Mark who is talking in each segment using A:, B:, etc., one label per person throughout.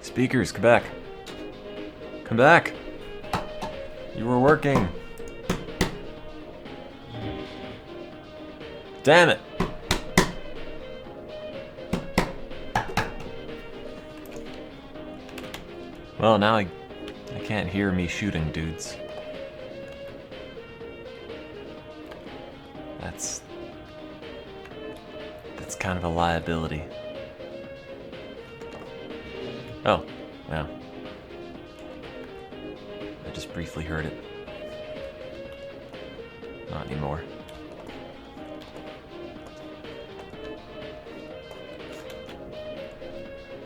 A: Speakers, come back. Come back. You were working. Damn it. Well, now I can't hear me shooting dudes. That's kind of a liability. Oh, wow. I just briefly heard it. Not anymore.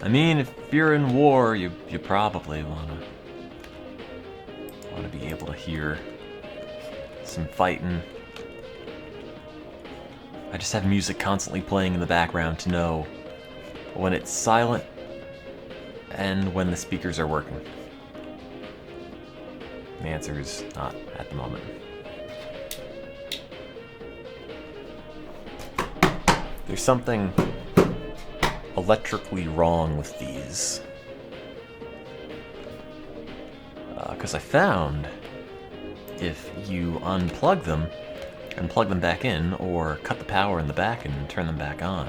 A: I mean, if you're in war, you probably wanna be able to hear some fighting. I just have music constantly playing in the background to know when it's silent and when the speakers are working. The answer is not at the moment. There's something electrically wrong with these. Because I found if you unplug them and plug them back in, or cut the power in the back and turn them back on,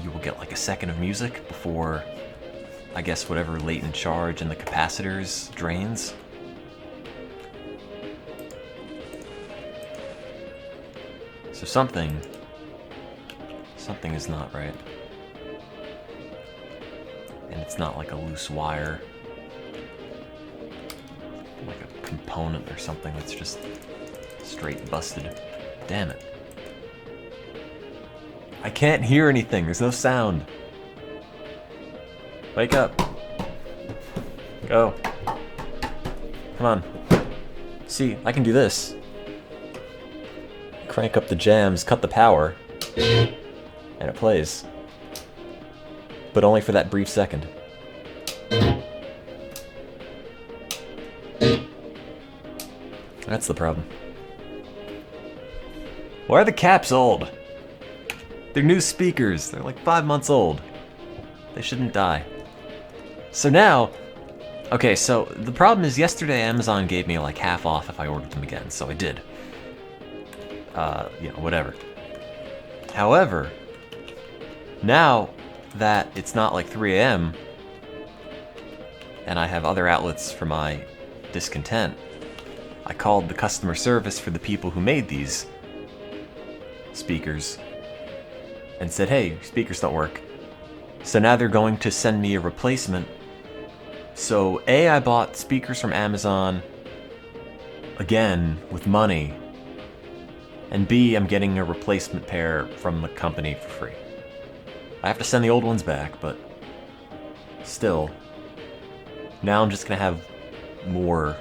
A: you will get like a second of music before, I guess, whatever latent charge in the capacitors drains. So something is not right. And it's not like a loose wire, like a component or something that's just straight busted. Damn it. I can't hear anything. There's no sound. Wake up. Go. Come on. See, I can do this. Crank up the jams, cut the power, and it plays. But only for that brief second. That's the problem. Why are the caps old? They're new speakers. They're like 5 months old. They shouldn't die. So now, okay, so the problem is yesterday Amazon gave me like half off if I ordered them again, so I did. Whatever. However, now that it's not like 3 a.m. and I have other outlets for my discontent, I called the customer service for the people who made these speakers and said, hey, speakers don't work. So now they're going to send me a replacement. So A, I bought speakers from Amazon again with money, and B, I'm getting a replacement pair from the company for free. I have to send the old ones back, but still, now I'm just gonna have more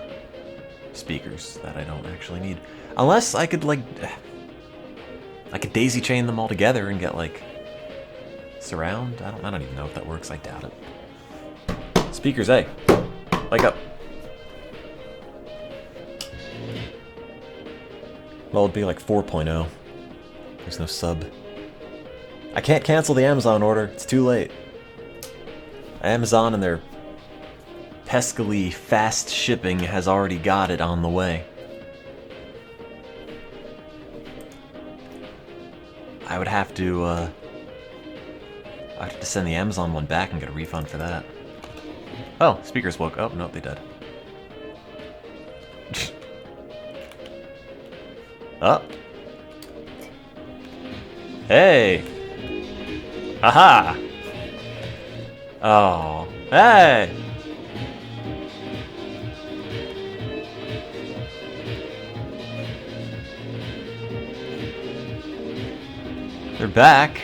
A: speakers that I don't actually need. Unless I could I could daisy chain them all together and get like surround. I don't even know if that works. I doubt it. Speakers, hey, wake up. Well, it'd be like 4.0. There's no sub. I can't cancel the Amazon order. It's too late. Amazon and their peskily fast shipping has already got it on the way. I would have to send the Amazon one back and get a refund for that. Oh, speakers woke up. Nope, they did. Oh. Hey. Aha. Oh. Hey. They're back.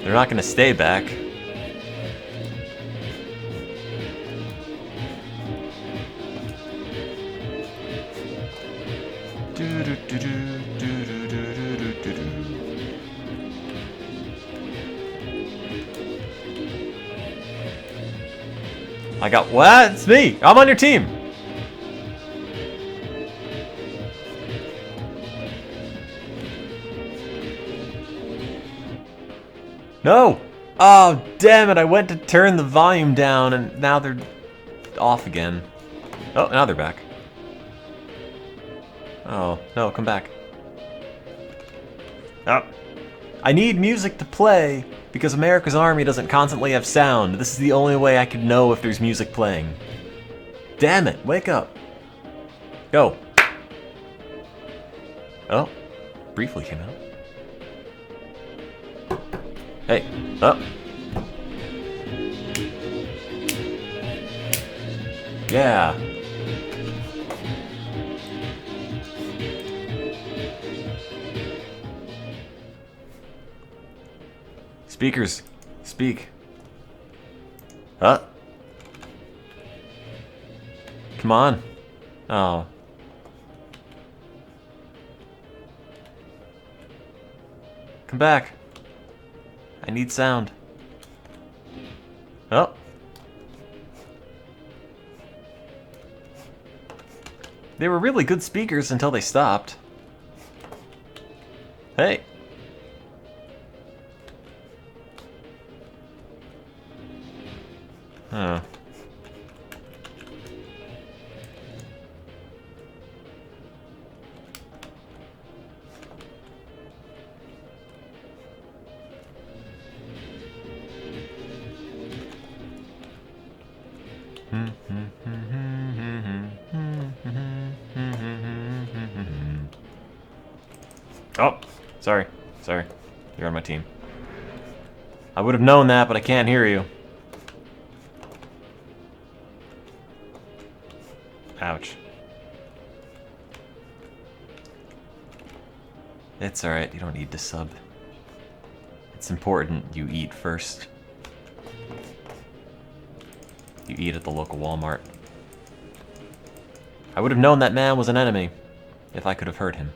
A: They're not gonna stay back. I got what? It's me. I'm on your team. No. Oh, damn it, I went to turn the volume down and now they're off again. Oh, now they're back. Oh, no, come back. Oh. I need music to play because America's Army doesn't constantly have sound. This is the only way I could know if there's music playing. Damn it, wake up. Go. Oh, briefly came out. Hey, up. Yeah. Speakers, speak. Huh? Come on. Oh. Come back. I need sound. Oh. They were really good speakers until they stopped. Hey. Huh. Oh, sorry. Sorry. You're on my team. I would have known that, but I can't hear you. Ouch. It's alright, you don't need to sub. It's important you eat first. You eat at the local Walmart. I would have known that man was an enemy if I could have heard him.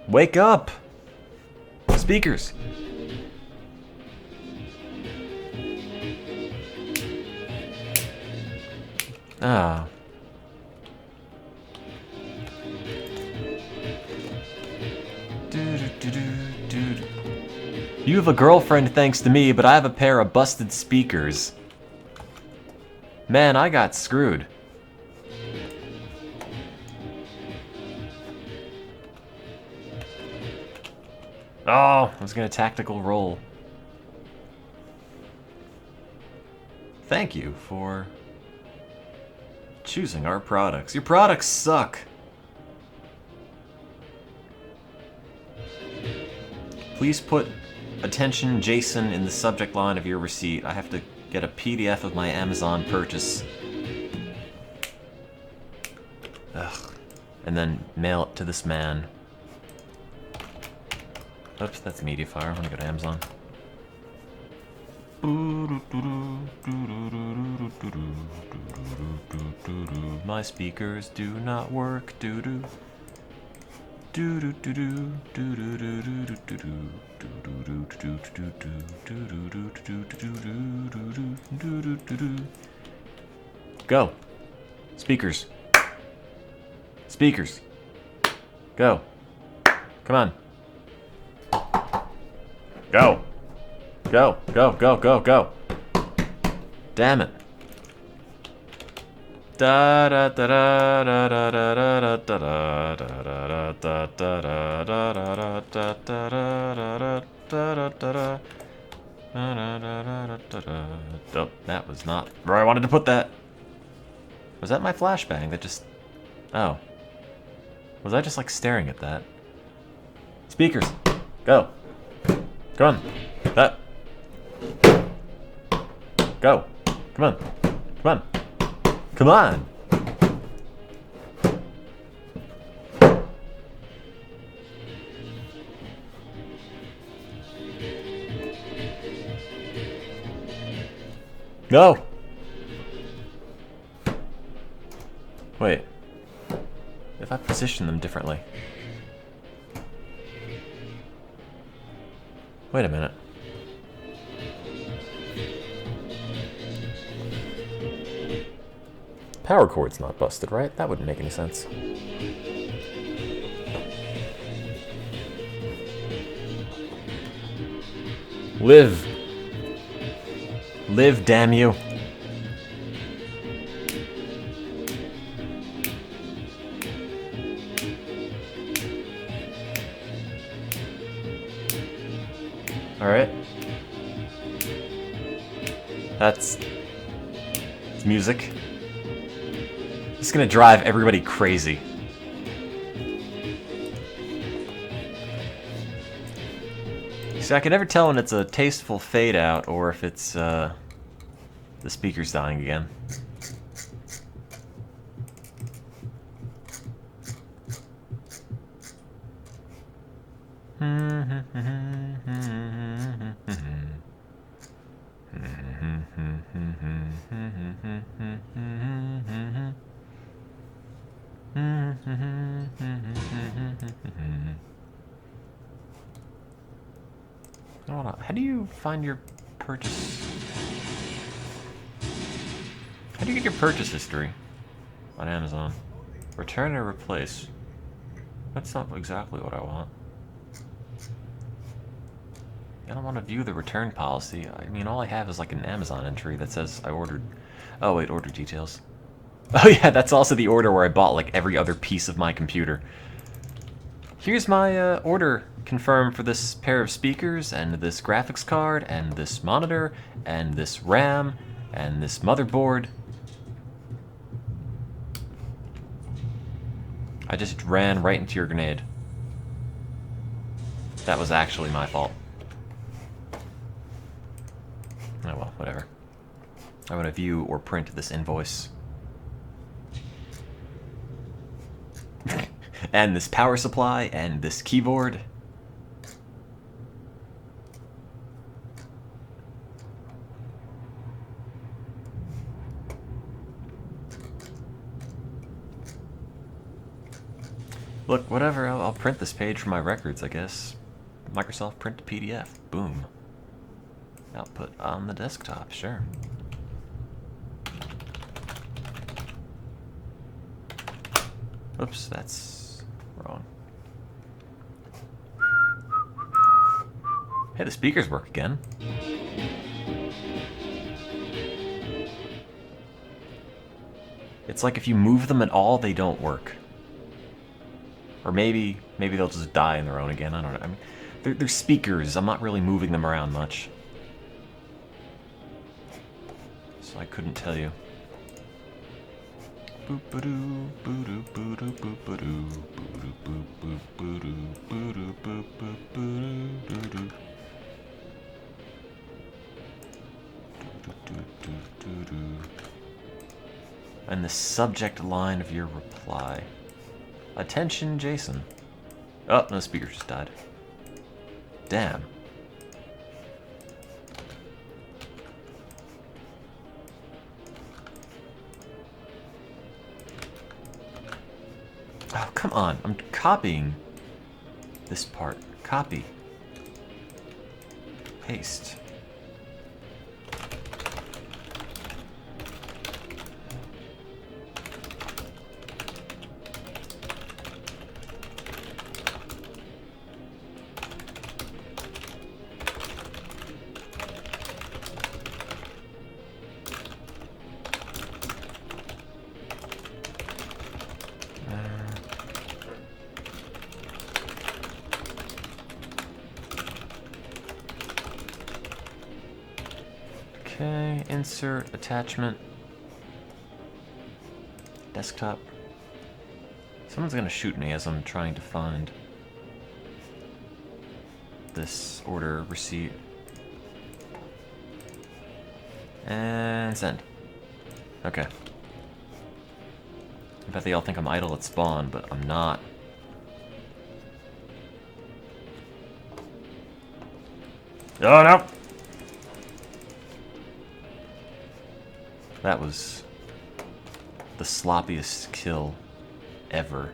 A: Wake up! Speakers! Ah. You have a girlfriend thanks to me, but I have a pair of busted speakers. Man, I got screwed. Oh, I was gonna tactical roll. Thank you for choosing our products. Your products suck. Please put attention Jason in the subject line of your receipt. I have to get a PDF of my Amazon purchase. Ugh. And then mail it to this man. Oops, that's Mediafire. I'm gonna go to Amazon. My speakers do not work. Go. Speakers. Speakers. Go. Come on. Go. Go, go, go, go, go. Damn it. Da da da da da da da da da da da da. Oh, that was not where I wanted to put that. Was that my flashbang that just... Oh. Was I just like staring at that? Speakers. Go. Come on. That. Go. Come on. Come on. Come on. Go. Wait. If I position them differently. Wait a minute. Power cord's not busted, right? That wouldn't make any sense. Live. Live, damn you. Alright. It's music. It's gonna drive everybody crazy. See, I can never tell when it's a tasteful fade out or if it's the speaker's dying again. How do you find your purchase? How do you get your purchase history on Amazon? Return or replace? That's not exactly what I want. I don't want to view the return policy. I mean, all I have is like an Amazon entry that says I ordered... Oh wait, order details. Oh yeah, that's also the order where I bought like every other piece of my computer. Here's my order confirmed for this pair of speakers, and this graphics card, and this monitor, and this RAM, and this motherboard. I just ran right into your grenade. That was actually my fault. Oh well, whatever. I want to view or print this invoice. And this power supply, and this keyboard. Look, whatever, I'll print this page for my records, I guess. Microsoft Print to PDF. Boom. Output on the desktop, sure. Oops, that's wrong. Hey, the speakers work again. It's like if you move them at all, they don't work. Or maybe they'll just die on their own again. I don't know. I mean, they're speakers. I'm not really moving them around much. So I couldn't tell you. Boop-a-doo, boo-doo, boo-doo, boop-a-doo, boo-doo, boop, boop, boo-doo, boo-doo, boop, boop, boo-doo, doo-doo. Do-do-do-do-do-do. And the subject line of your reply. Attention, Jason. Oh, no, speaker just died. Damn. Oh, come on. I'm copying this part. Copy. Paste. Okay, insert attachment. Desktop. Someone's gonna shoot me as I'm trying to find this order receipt. And send. Okay. I bet they all think I'm idle at spawn, but I'm not. Oh no! That was the sloppiest kill ever.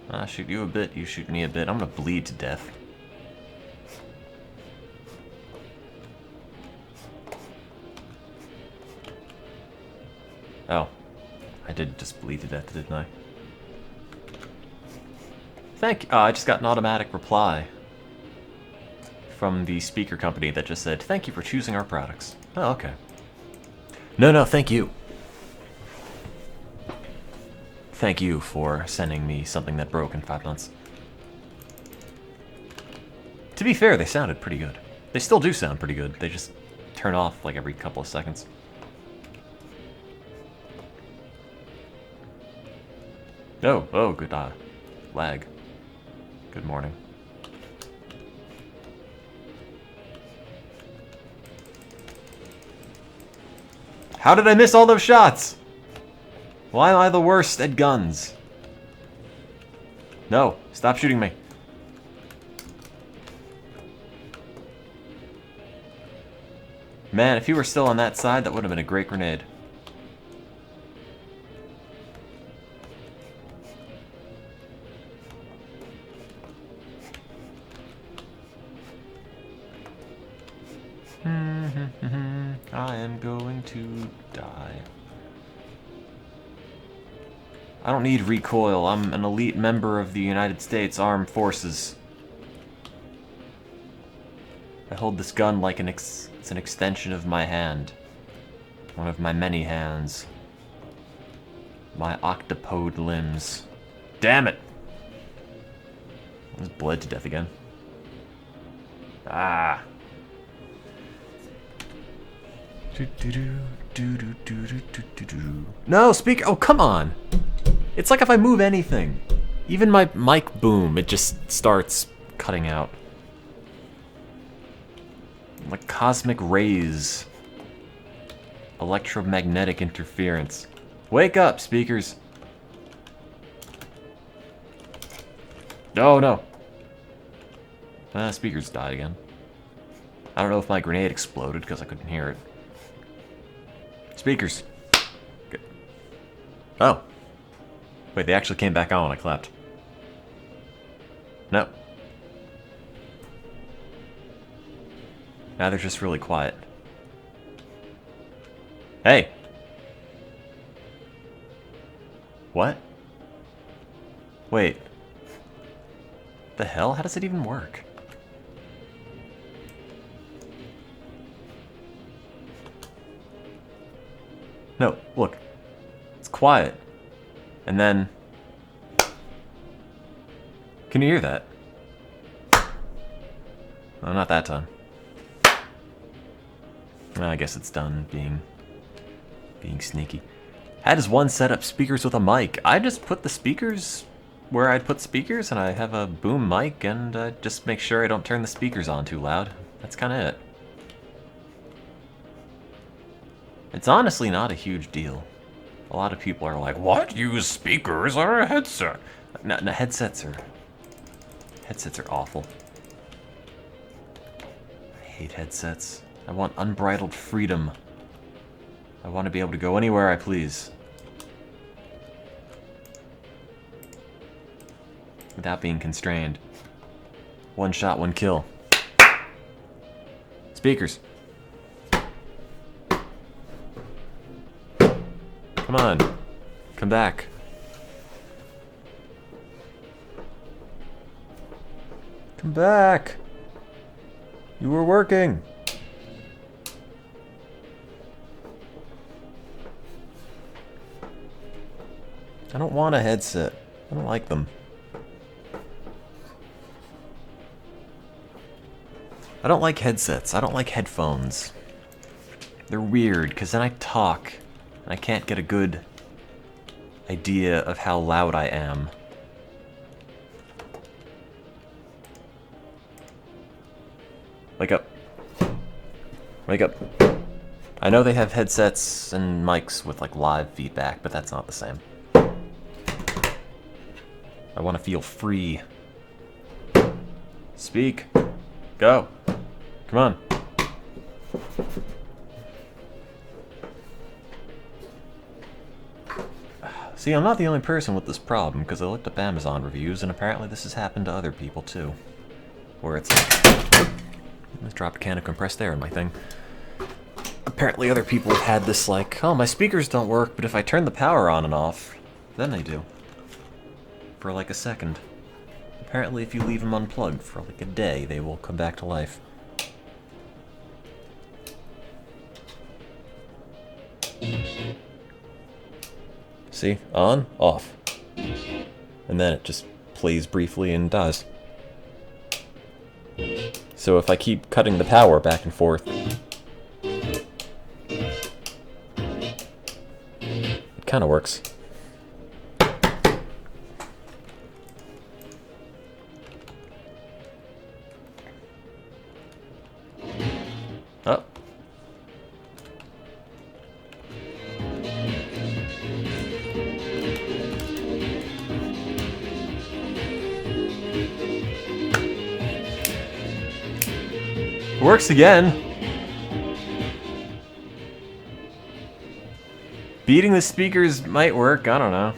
A: I shoot you a bit, you shoot me a bit. I'm gonna bleed to death. Oh. I did just bleed to death, didn't I? Thank you. I just got an automatic reply from the speaker company that just said, thank you for choosing our products. Oh, okay. No, thank you. Thank you for sending me something that broke in 5 months. To be fair, they sounded pretty good. They still do sound pretty good. They just turn off like every couple of seconds. Oh, good lag. Good morning. How did I miss all those shots? Why am I the worst at guns? No, stop shooting me. Man, if you were still on that side, that would have been a great grenade. I am going to die. I don't need recoil. I'm an elite member of the United States Armed Forces. I hold this gun like it's an extension of my hand. One of my many hands. My octopode limbs. Damn it! I was bled to death again. Ah. No, speak. Oh, come on. It's like if I move anything, even my mic boom, it just starts cutting out. Like cosmic rays. Electromagnetic interference. Wake up, speakers. No. Speakers died again. I don't know if my grenade exploded because I couldn't hear it. Speakers. Good. Oh. Wait, they actually came back on when I clapped. No. Now they're just really quiet. Hey! What? Wait. The hell? How does it even work? No, look. It's quiet. And then... Can you hear that? Oh, not that time. Well, I guess it's done being sneaky. How does one set up speakers with a mic? I just put the speakers where I'd put speakers, and I have a boom mic, and just make sure I don't turn the speakers on too loud. That's kind of it. It's honestly not a huge deal. A lot of people are like, what? Use speakers or a headset? No, headsets are awful. I hate headsets. I want unbridled freedom. I want to be able to go anywhere I please. Without being constrained. One shot, one kill. Speakers. Come on. Come back. Come back. You were working. I don't want a headset. I don't like them. I don't like headsets. I don't like headphones. They're weird, because then I talk, and I can't get a good idea of how loud I am. Wake up. Wake up. I know they have headsets and mics with like live feedback, but that's not the same. I want to feel free. Speak. Go. Come on. See, I'm not the only person with this problem, because I looked up Amazon reviews, and apparently this has happened to other people too. Where it's like... I dropped a can of compressed air in my thing. Apparently other people have had this like, oh, my speakers don't work, but if I turn the power on and off, then they do. For like a second. Apparently if you leave them unplugged for like a day, they will come back to life. See? On, off. And then it just plays briefly and dies. So if I keep cutting the power back and forth, it kind of works. Oh. Works again. Beating the speakers might work, I don't know.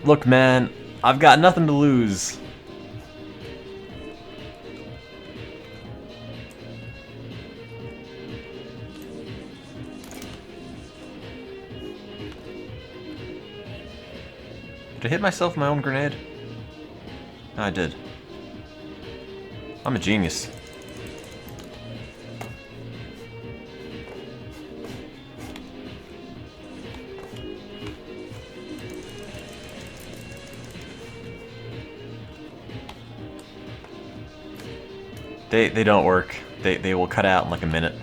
A: Look, man, I've got nothing to lose. Did I hit myself with my own grenade? No, I did. I'm a genius. They don't work. They will cut out in like a minute.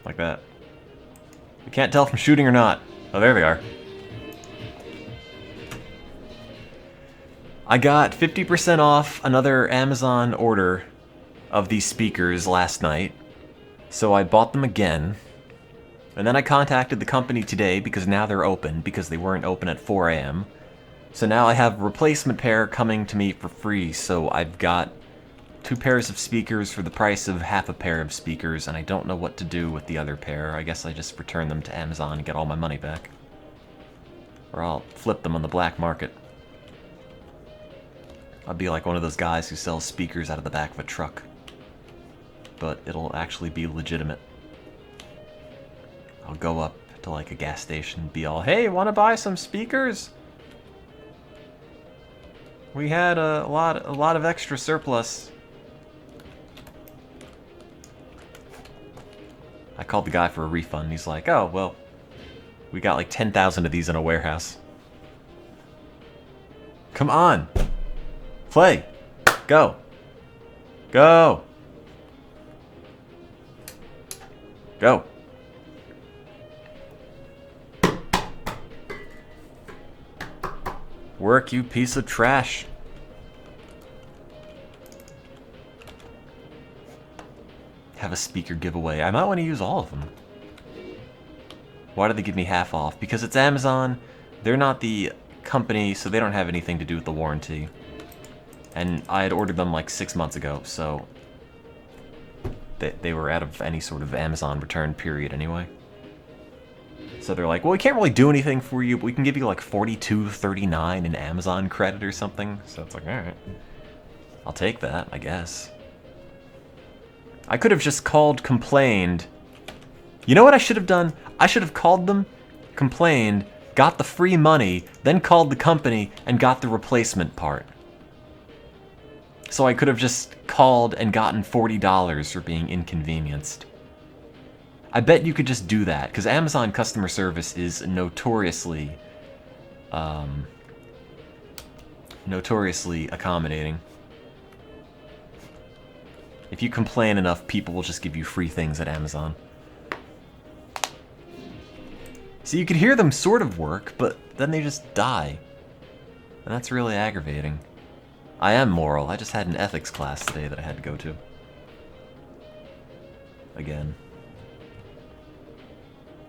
A: Like that. You can't tell from shooting or not. Oh, there they are. I got 50% off another Amazon order of these speakers last night, so I bought them again. And then I contacted the company today because now they're open, because they weren't open at 4 a.m. So now I have a replacement pair coming to me for free, so I've got 2 pairs of speakers for the price of half a pair of speakers, and I don't know what to do with the other pair. I guess I just return them to Amazon and get all my money back. Or I'll flip them on the black market. I'll be like one of those guys who sells speakers out of the back of a truck. But it'll actually be legitimate. I'll go up to like a gas station and be all, hey, wanna buy some speakers? We had a lot of extra surplus. I called the guy for a refund. He's like, oh, well, we got like 10,000 of these in a warehouse. Come on. Play. Go. Go. Go. Work, you piece of trash. Have a speaker giveaway. I might want to use all of them. Why do they give me half off? Because it's Amazon. They're not the company, so they don't have anything to do with the warranty. And I had ordered them like 6 months ago, so they were out of any sort of Amazon return period anyway. So they're like, well, we can't really do anything for you, but we can give you like $42.39 in Amazon credit or something. So it's like, alright. I'll take that, I guess. I could have just called, complained. You know what I should have done? I should have called them, complained, got the free money, then called the company and got the replacement part. So I could have just called and gotten $40 for being inconvenienced. I bet you could just do that, because Amazon customer service is notoriously accommodating. If you complain enough, people will just give you free things at Amazon. So you could hear them sort of work, but then they just die. And that's really aggravating. I am moral. I just had an ethics class today that I had to go to. Again.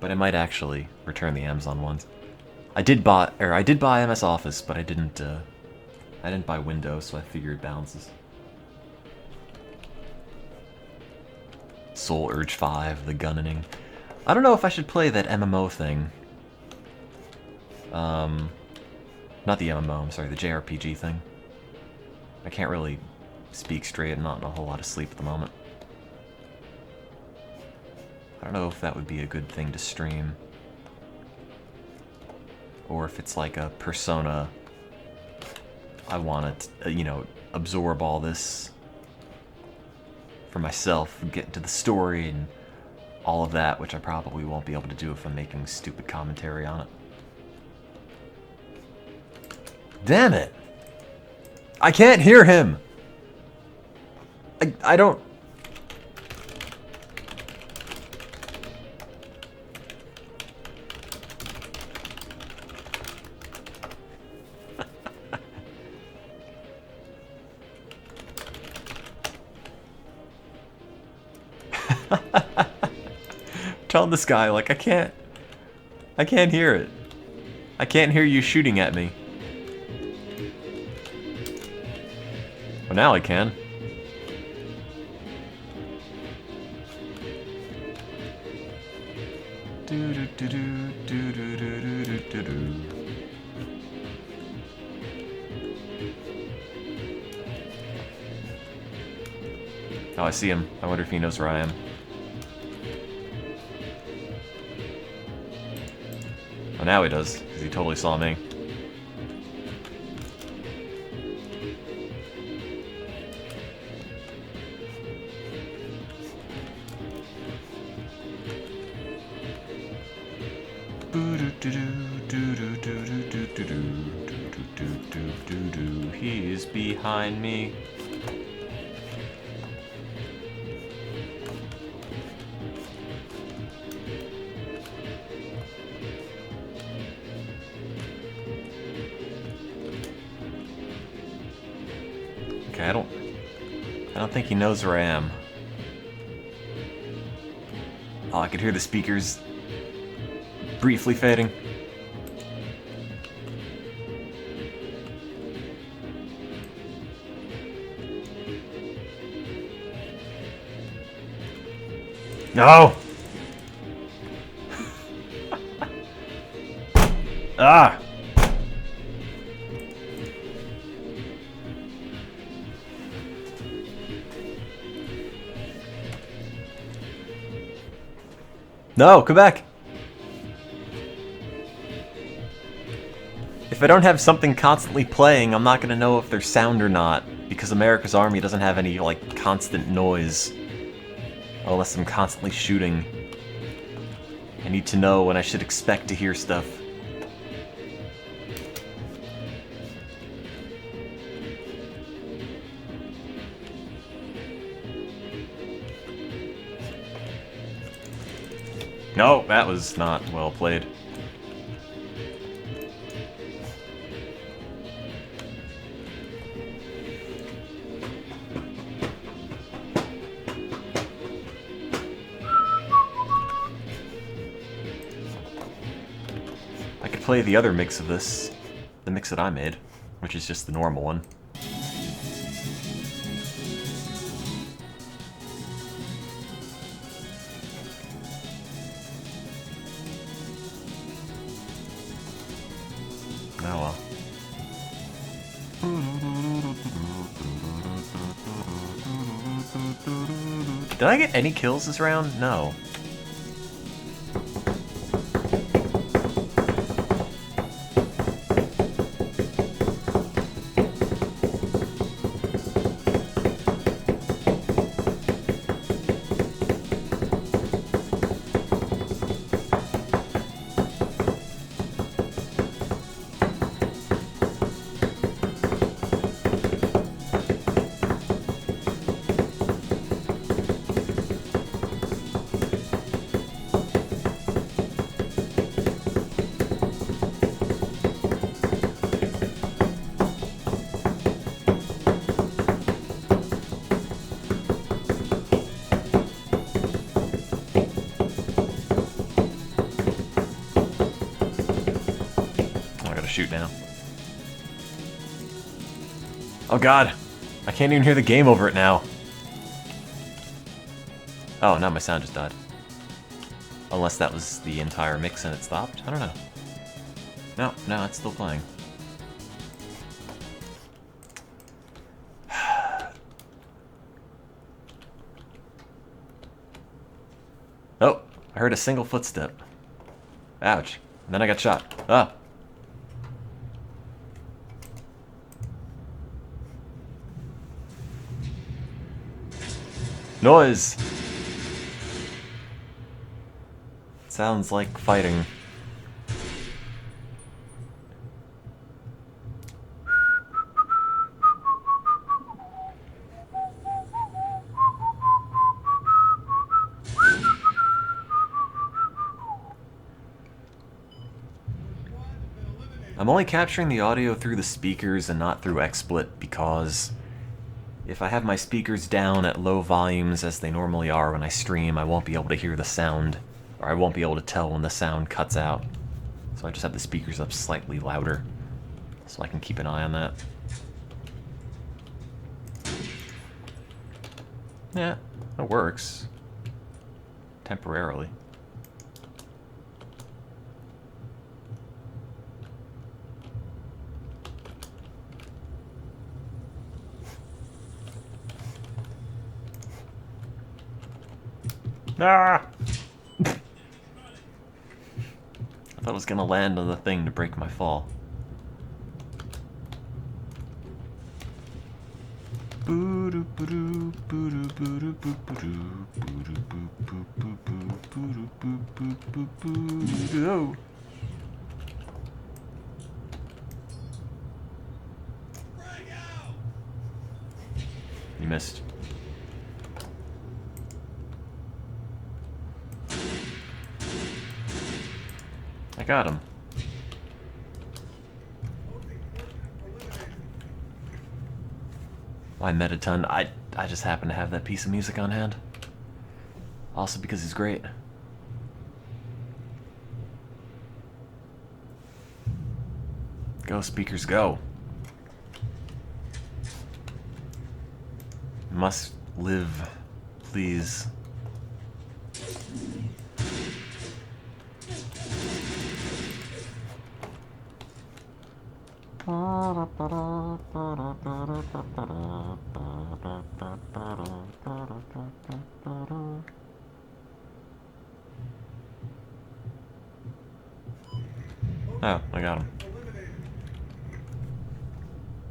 A: But I might actually return the Amazon ones. I did buy MS Office, but I didn't buy Windows, so I figure it balances. Soul Urge 5, the gunning. I don't know if I should play that MMO thing. Not the MMO, I'm sorry, the JRPG thing. I can't really speak straight. I'm not in a whole lot of sleep at the moment. I don't know if that would be a good thing to stream. Or if it's like a Persona, I want to, you know, absorb all this for myself and get into the story and all of that, which I probably won't be able to do if I'm making stupid commentary on it. Damn it! I can't hear him! I don't... Telling this guy, like, I can't hear it. I can't hear you shooting at me. Well, now I can. Oh, I see him. I wonder if he knows where I am. Oh, now he does, because he totally saw me. He is behind me. Okay, I don't think he knows where I am. Oh, I could hear the speakers briefly fading. No! Ah! No, come back! If I don't have something constantly playing, I'm not gonna know if there's sound or not, because America's Army doesn't have any, like, constant noise. Unless I'm constantly shooting. I need to know when I should expect to hear stuff. No, that was not well played. I could play the other mix of this, the mix that I made, which is just the normal one. Oh well. Did I get any kills this round? No. Shoot now. Oh god, I can't even hear the game over it now. Oh, now my sound just died. Unless that was the entire mix and it stopped? I don't know. No, it's still playing. heard a single footstep. Ouch. And then I got shot. Ah. Noise! Sounds like fighting. I'm only capturing the audio through the speakers and not through XSplit because if I have my speakers down at low volumes as they normally are when I stream, I won't be able to hear the sound, or I won't be able to tell when the sound cuts out. So I just have the speakers up slightly louder so I can keep an eye on that. Yeah, it works. Temporarily. Ah! I thought it was gonna land on the thing to break my fall. You missed. I got him. Why Mettaton? I just happen to have that piece of music on hand. Also because he's great. Go speakers, go. Must live, please. Oh, I got him.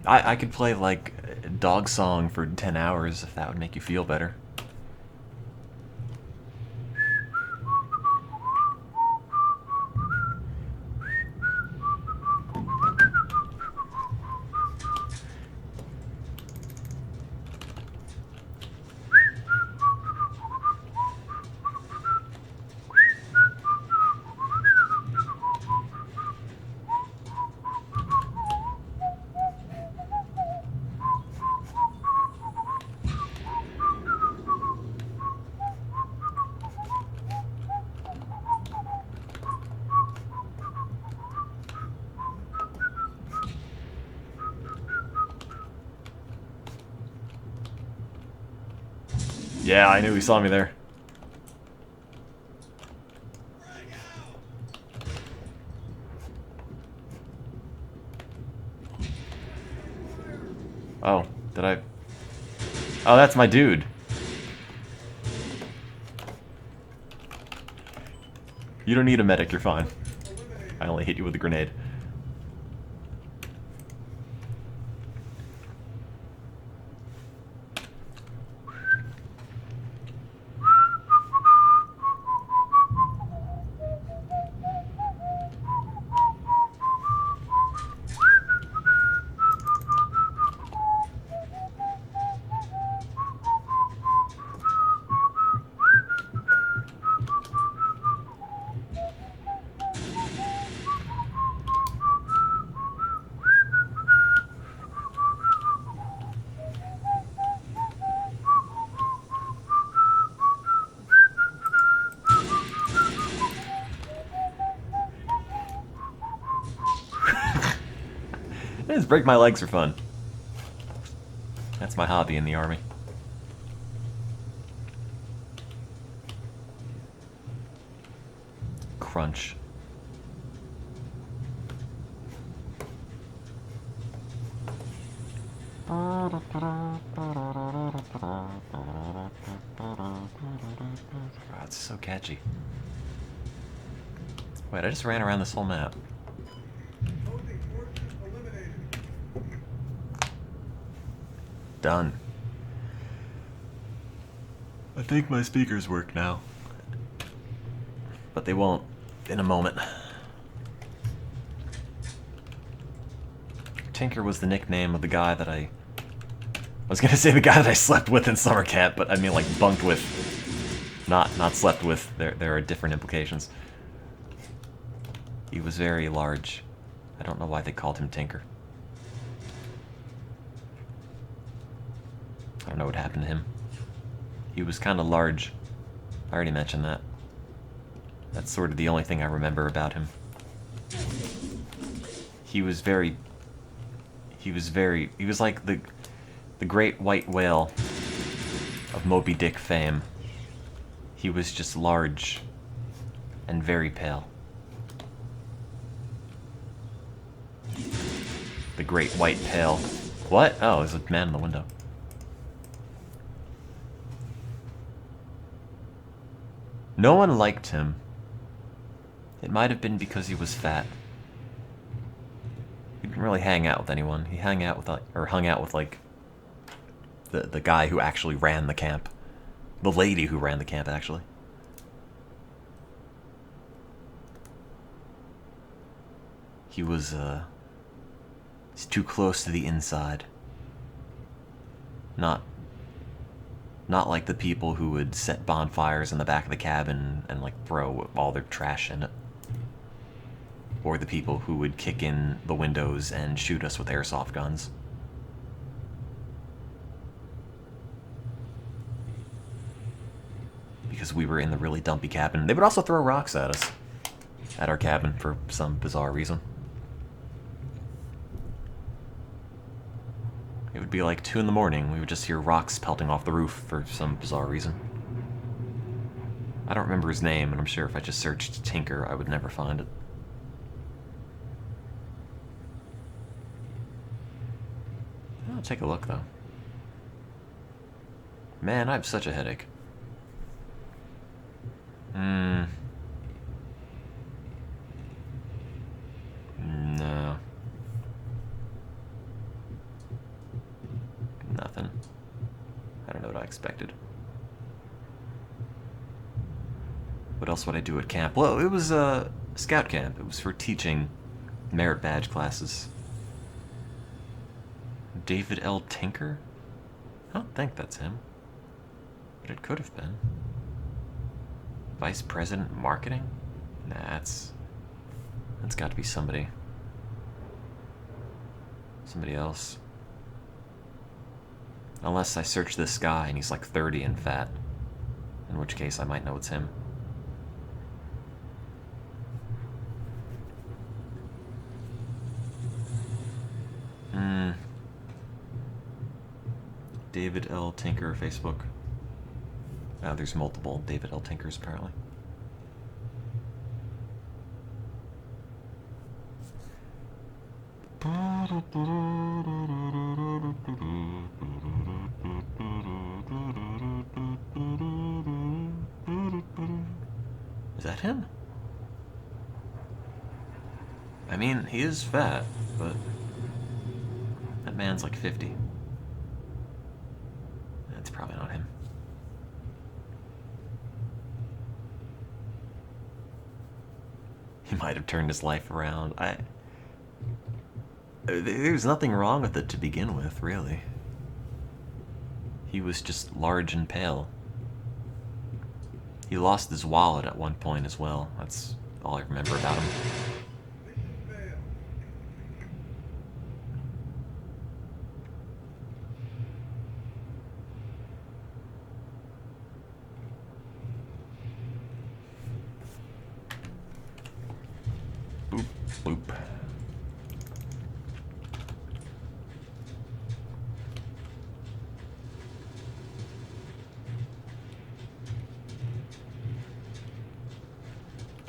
A: I could play, like, Dog Song for 10 hours if that would make you feel better. Yeah, I knew he saw me there. Oh, did I... Oh, that's my dude. You don't need a medic, you're fine. I only hit you with a grenade. Just break my legs for fun. That's my hobby in the army. Crunch. God, it's so catchy. Wait, I just ran around this whole map. Done. I think my speakers work now. But they won't in a moment. Tinker was the nickname of the guy that I was gonna say the guy that I slept with in summer camp, but I mean like bunked with. Not slept with. There are different implications. He was very large. I don't know why they called him Tinker. I don't know what happened to him. He was kind of large. I already mentioned that. That's sort of the only thing I remember about him. He was like the great white whale of Moby Dick fame. He was just large and very pale. The great white pale. What? Oh, there's a man in the window. No one liked him. It might have been because he was fat. He didn't really hang out with anyone. He hung out with like the guy who actually ran the camp. The lady who ran the camp, actually. He was he's too close to the inside. Not like the people who would set bonfires in the back of the cabin and like throw all their trash in it. Or the people who would kick in the windows and shoot us with airsoft guns. Because we were in the really dumpy cabin. They would also throw rocks at us. At our cabin for some bizarre reason. It would be like 2 in the morning. We would just hear rocks pelting off the roof for some bizarre reason. I don't remember his name, and I'm sure if I just searched Tinker, I would never find it. I'll take a look, though. Man, I have such a headache. No. Nothing. I don't know what I expected. What else would I do at camp? Well, it was a scout camp. It was for teaching merit badge classes. David L. Tinker? I don't think that's him. But it could have been. Vice President Marketing? Nah, that's got to be somebody else. Unless I search this guy and he's like 30 and fat. In which case I might know it's him. David L. Tinker, Facebook. Oh, there's multiple David L. Tinkers, apparently. Is that him? I mean, he is fat, but that man's like 50. That's probably not him. He might have turned his life around. There's nothing wrong with it to begin with, really. He was just large and pale. He lost his wallet at one point as well. That's all I remember about him. Boop, boop.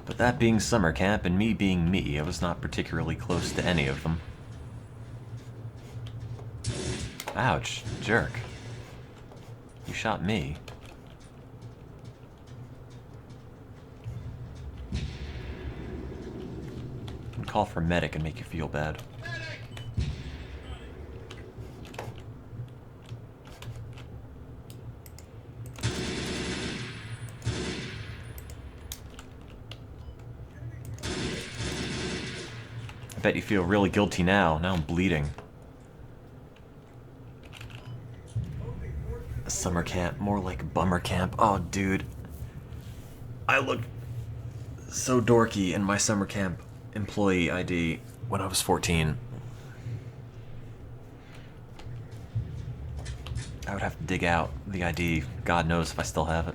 A: But that being summer camp and me being me, I was not particularly close to any of them. Ouch, jerk. You shot me. call for medic and make you feel bad. I bet you feel really guilty now. Now I'm bleeding. Summer camp, more like bummer camp. Oh, dude. I looked so dorky in my summer camp employee ID when I was 14. I would have to dig out the ID. God knows if I still have it.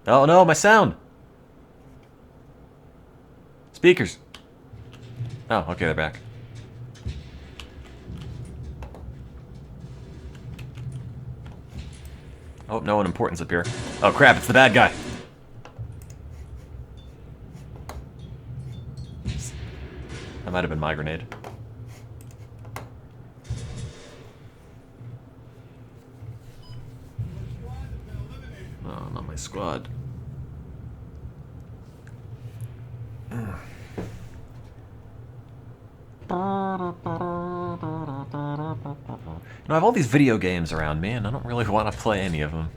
A: Oh no, my sound! Speakers! Oh, okay, they're back. Oh, no one important's up here. Oh crap, it's the bad guy! That might have been my grenade. Oh, not my squad. I have all these video games around me, and I don't really want to play any of them.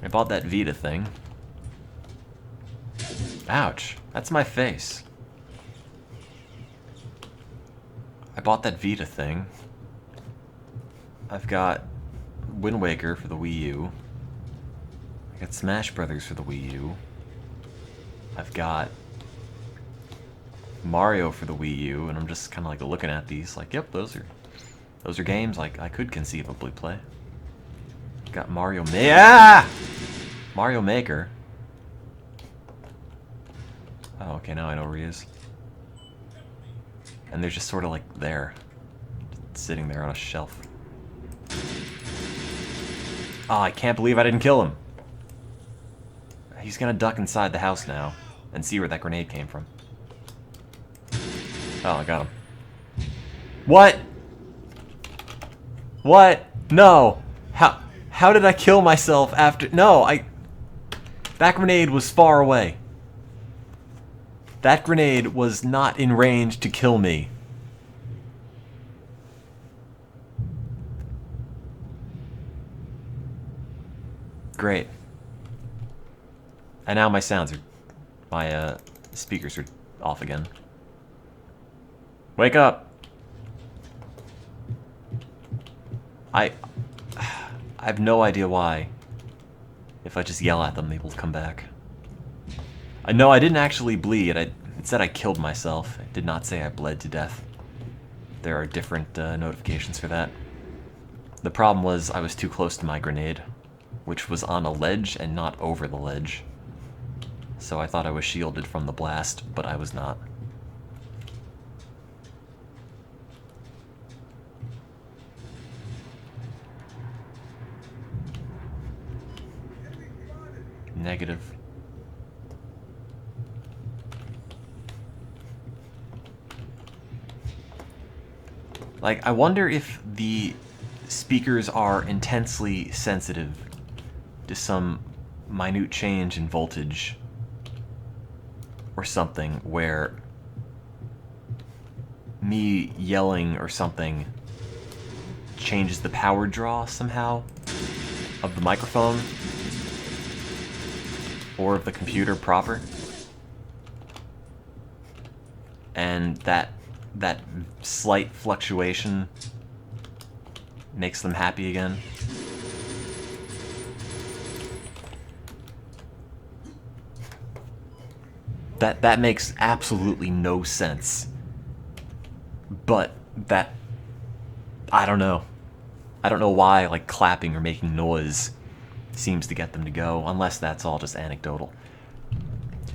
A: I bought that Vita thing. Ouch, that's my face. I bought that Vita thing. I've got Wind Waker for the Wii U. I got Smash Brothers for the Wii U. I've got Mario for the Wii U, and I'm just kind of like looking at these like, yep, those are games like I could conceivably play. Got Mario Mario Maker. Oh, okay, now I know where he is. And they're just sort of like there, just sitting there on a shelf. Oh, I can't believe I didn't kill him. He's gonna duck inside the house now and see where that grenade came from. Oh, I got him. What? What? No. How did I kill myself after? No, that grenade was far away. That grenade was not in range to kill me. Great. And now my speakers are off again. Wake up! I have no idea why. If I just yell at them, they will come back. I know I didn't actually bleed. It said I killed myself. It did not say I bled to death. There are different notifications for that. The problem was I was too close to my grenade, which was on a ledge and not over the ledge. So I thought I was shielded from the blast, but I was not. Negative. Like, I wonder if the speakers are intensely sensitive to some minute change in voltage or something, where me yelling or something changes the power draw somehow of the microphone or of the computer proper, and that slight fluctuation makes them happy again. That makes absolutely no sense. But I don't know. I don't know why, like, clapping or making noise seems to get them to go, unless that's all just anecdotal.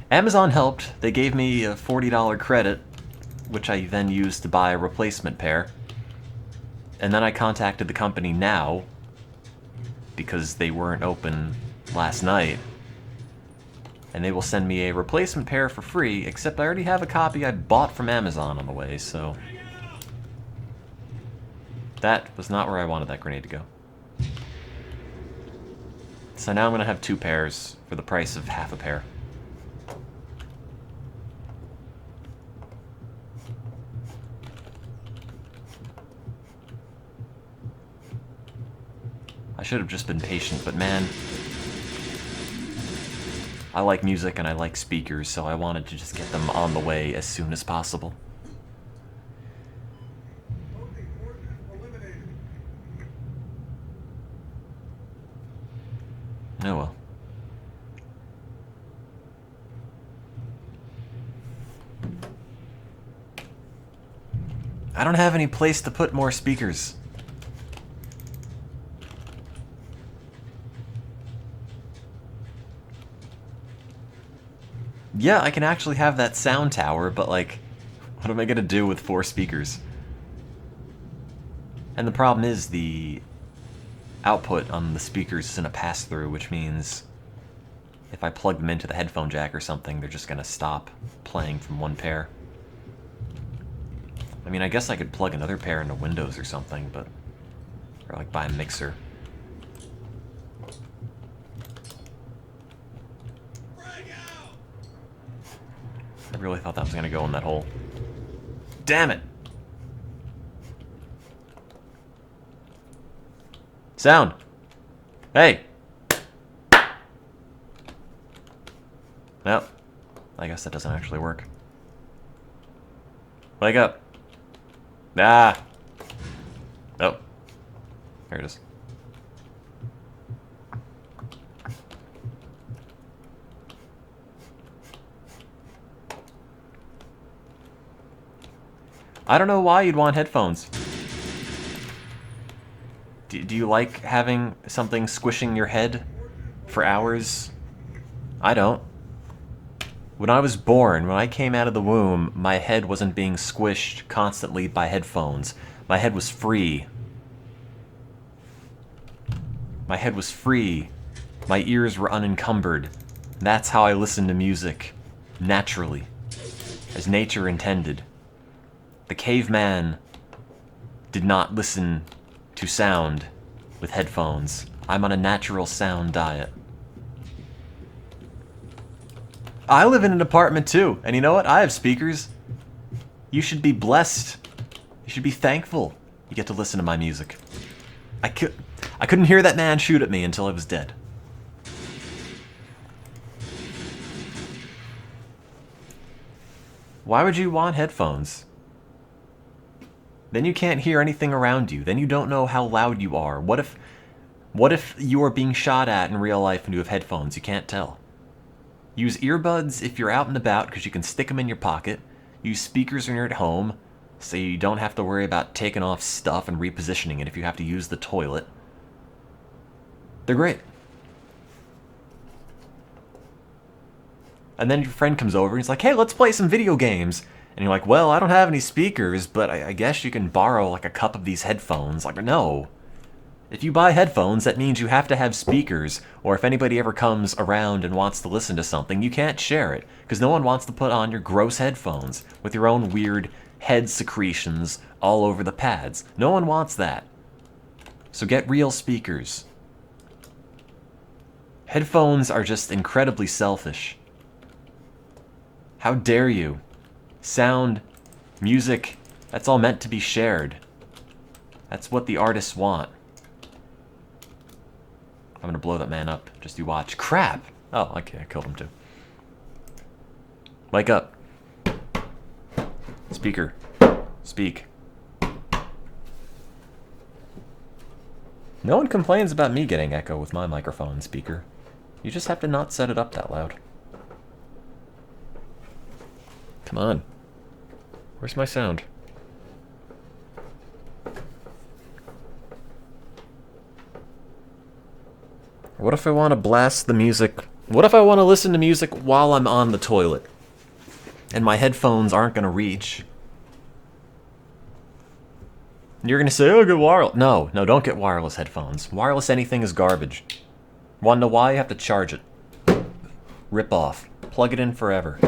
A: Amazon helped. They gave me a $40 credit, which I then used to buy a replacement pair. And then I contacted the company now, because they weren't open last night, and they will send me a replacement pair for free, except I already have a copy I bought from Amazon on the way, so that was not where I wanted that grenade to go. So now I'm going to have 2 pairs for the price of half a pair. I should have just been patient, but man, I like music and I like speakers, so I wanted to just get them on the way as soon as possible. Oh well. I don't have any place to put more speakers. Yeah, I can actually have that sound tower, but like, what am I gonna do with 4 speakers? And the problem is the output on the speakers isn't a pass-through, which means if I plug them into the headphone jack or something, they're just gonna stop playing from one pair. I mean, I guess I could plug another pair into Windows or something, but... or like buy a mixer. I really thought that was gonna go in that hole. Damn it! Sound! Hey! Nope. I guess that doesn't actually work. Wake up! Ah! Oh. There it is. I don't know why you'd want headphones. Do you like having something squishing your head for hours? I don't. When I was born, when I came out of the womb, my head wasn't being squished constantly by headphones. My head was free. My head was free. My ears were unencumbered. That's how I listened to music. Naturally. As nature intended. The caveman did not listen to sound with headphones. I'm on a natural sound diet. I live in an apartment too, and you know what? I have speakers. You should be blessed. You should be thankful you get to listen to my music. I couldn't hear that man shoot at me until I was dead. Why would you want headphones? Then you can't hear anything around you. Then you don't know how loud you are. What if you are being shot at in real life and you have headphones? You can't tell. Use earbuds if you're out and about because you can stick them in your pocket. Use speakers when you're at home so you don't have to worry about taking off stuff and repositioning it if you have to use the toilet. They're great. And then your friend comes over and he's like, hey, let's play some video games. And you're like, well, I don't have any speakers, but I guess you can borrow like a cup of these headphones. Like, no. If you buy headphones, that means you have to have speakers, or if anybody ever comes around and wants to listen to something, you can't share it, because no one wants to put on your gross headphones with your own weird head secretions all over the pads. No one wants that. So get real speakers. Headphones are just incredibly selfish. How dare you? Sound, music, that's all meant to be shared. That's what the artists want. I'm gonna blow that man up. Just you watch. Crap! Oh, okay, I killed him too. Wake up. Speaker. Speak. No one complains about me getting echo with my microphone and speaker. You just have to not set it up that loud. Come on. Where's my sound? What if I want to blast the music? What if I want to listen to music while I'm on the toilet? And my headphones aren't going to reach? You're going to say, oh, get wireless. No, don't get wireless headphones. Wireless anything is garbage. Want to know why? You have to charge it. Rip off. Plug it in forever.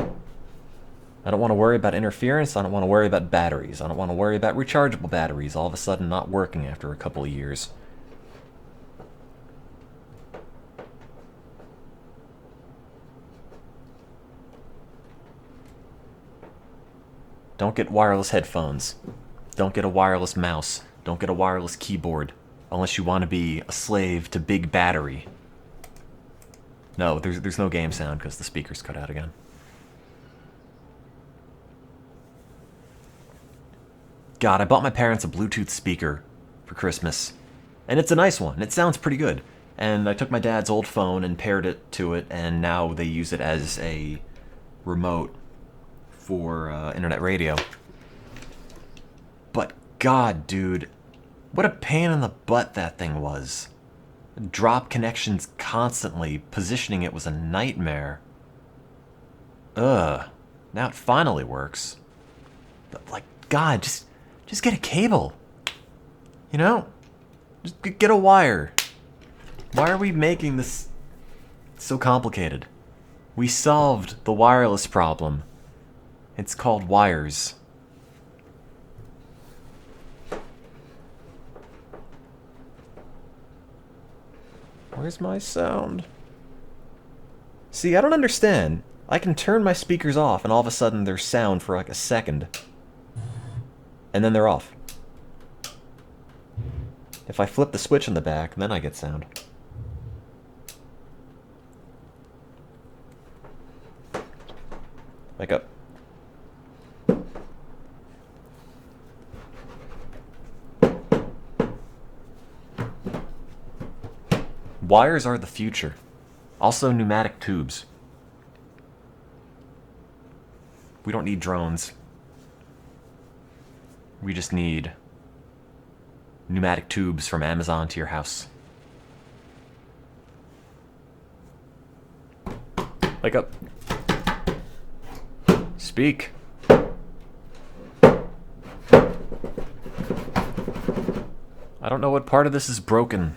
A: I don't want to worry about interference. I don't want to worry about batteries. I don't want to worry about rechargeable batteries all of a sudden not working after a couple of years. Don't get wireless headphones. Don't get a wireless mouse. Don't get a wireless keyboard. Unless you want to be a slave to big battery. No, there's no game sound because the speaker's cut out again. God, I bought my parents a Bluetooth speaker for Christmas. And it's a nice one. It sounds pretty good. And I took my dad's old phone and paired it to it, and now they use it as a remote for internet radio. But God, dude, what a pain in the butt that thing was. Drop connections constantly. Positioning it was a nightmare. Ugh. Now it finally works. But like, God, just get a cable. You know? Just get a wire. Why are we making this so complicated? We solved the wireless problem. It's called wires. Where's my sound? See, I don't understand. I can turn my speakers off and all of a sudden there's sound for like a second. And then they're off. If I flip the switch in the back, then I get sound. Wake up. Wires are the future. Also pneumatic tubes. We don't need drones. We just need pneumatic tubes from Amazon to your house. Wake up. Speak. I don't know what part of this is broken.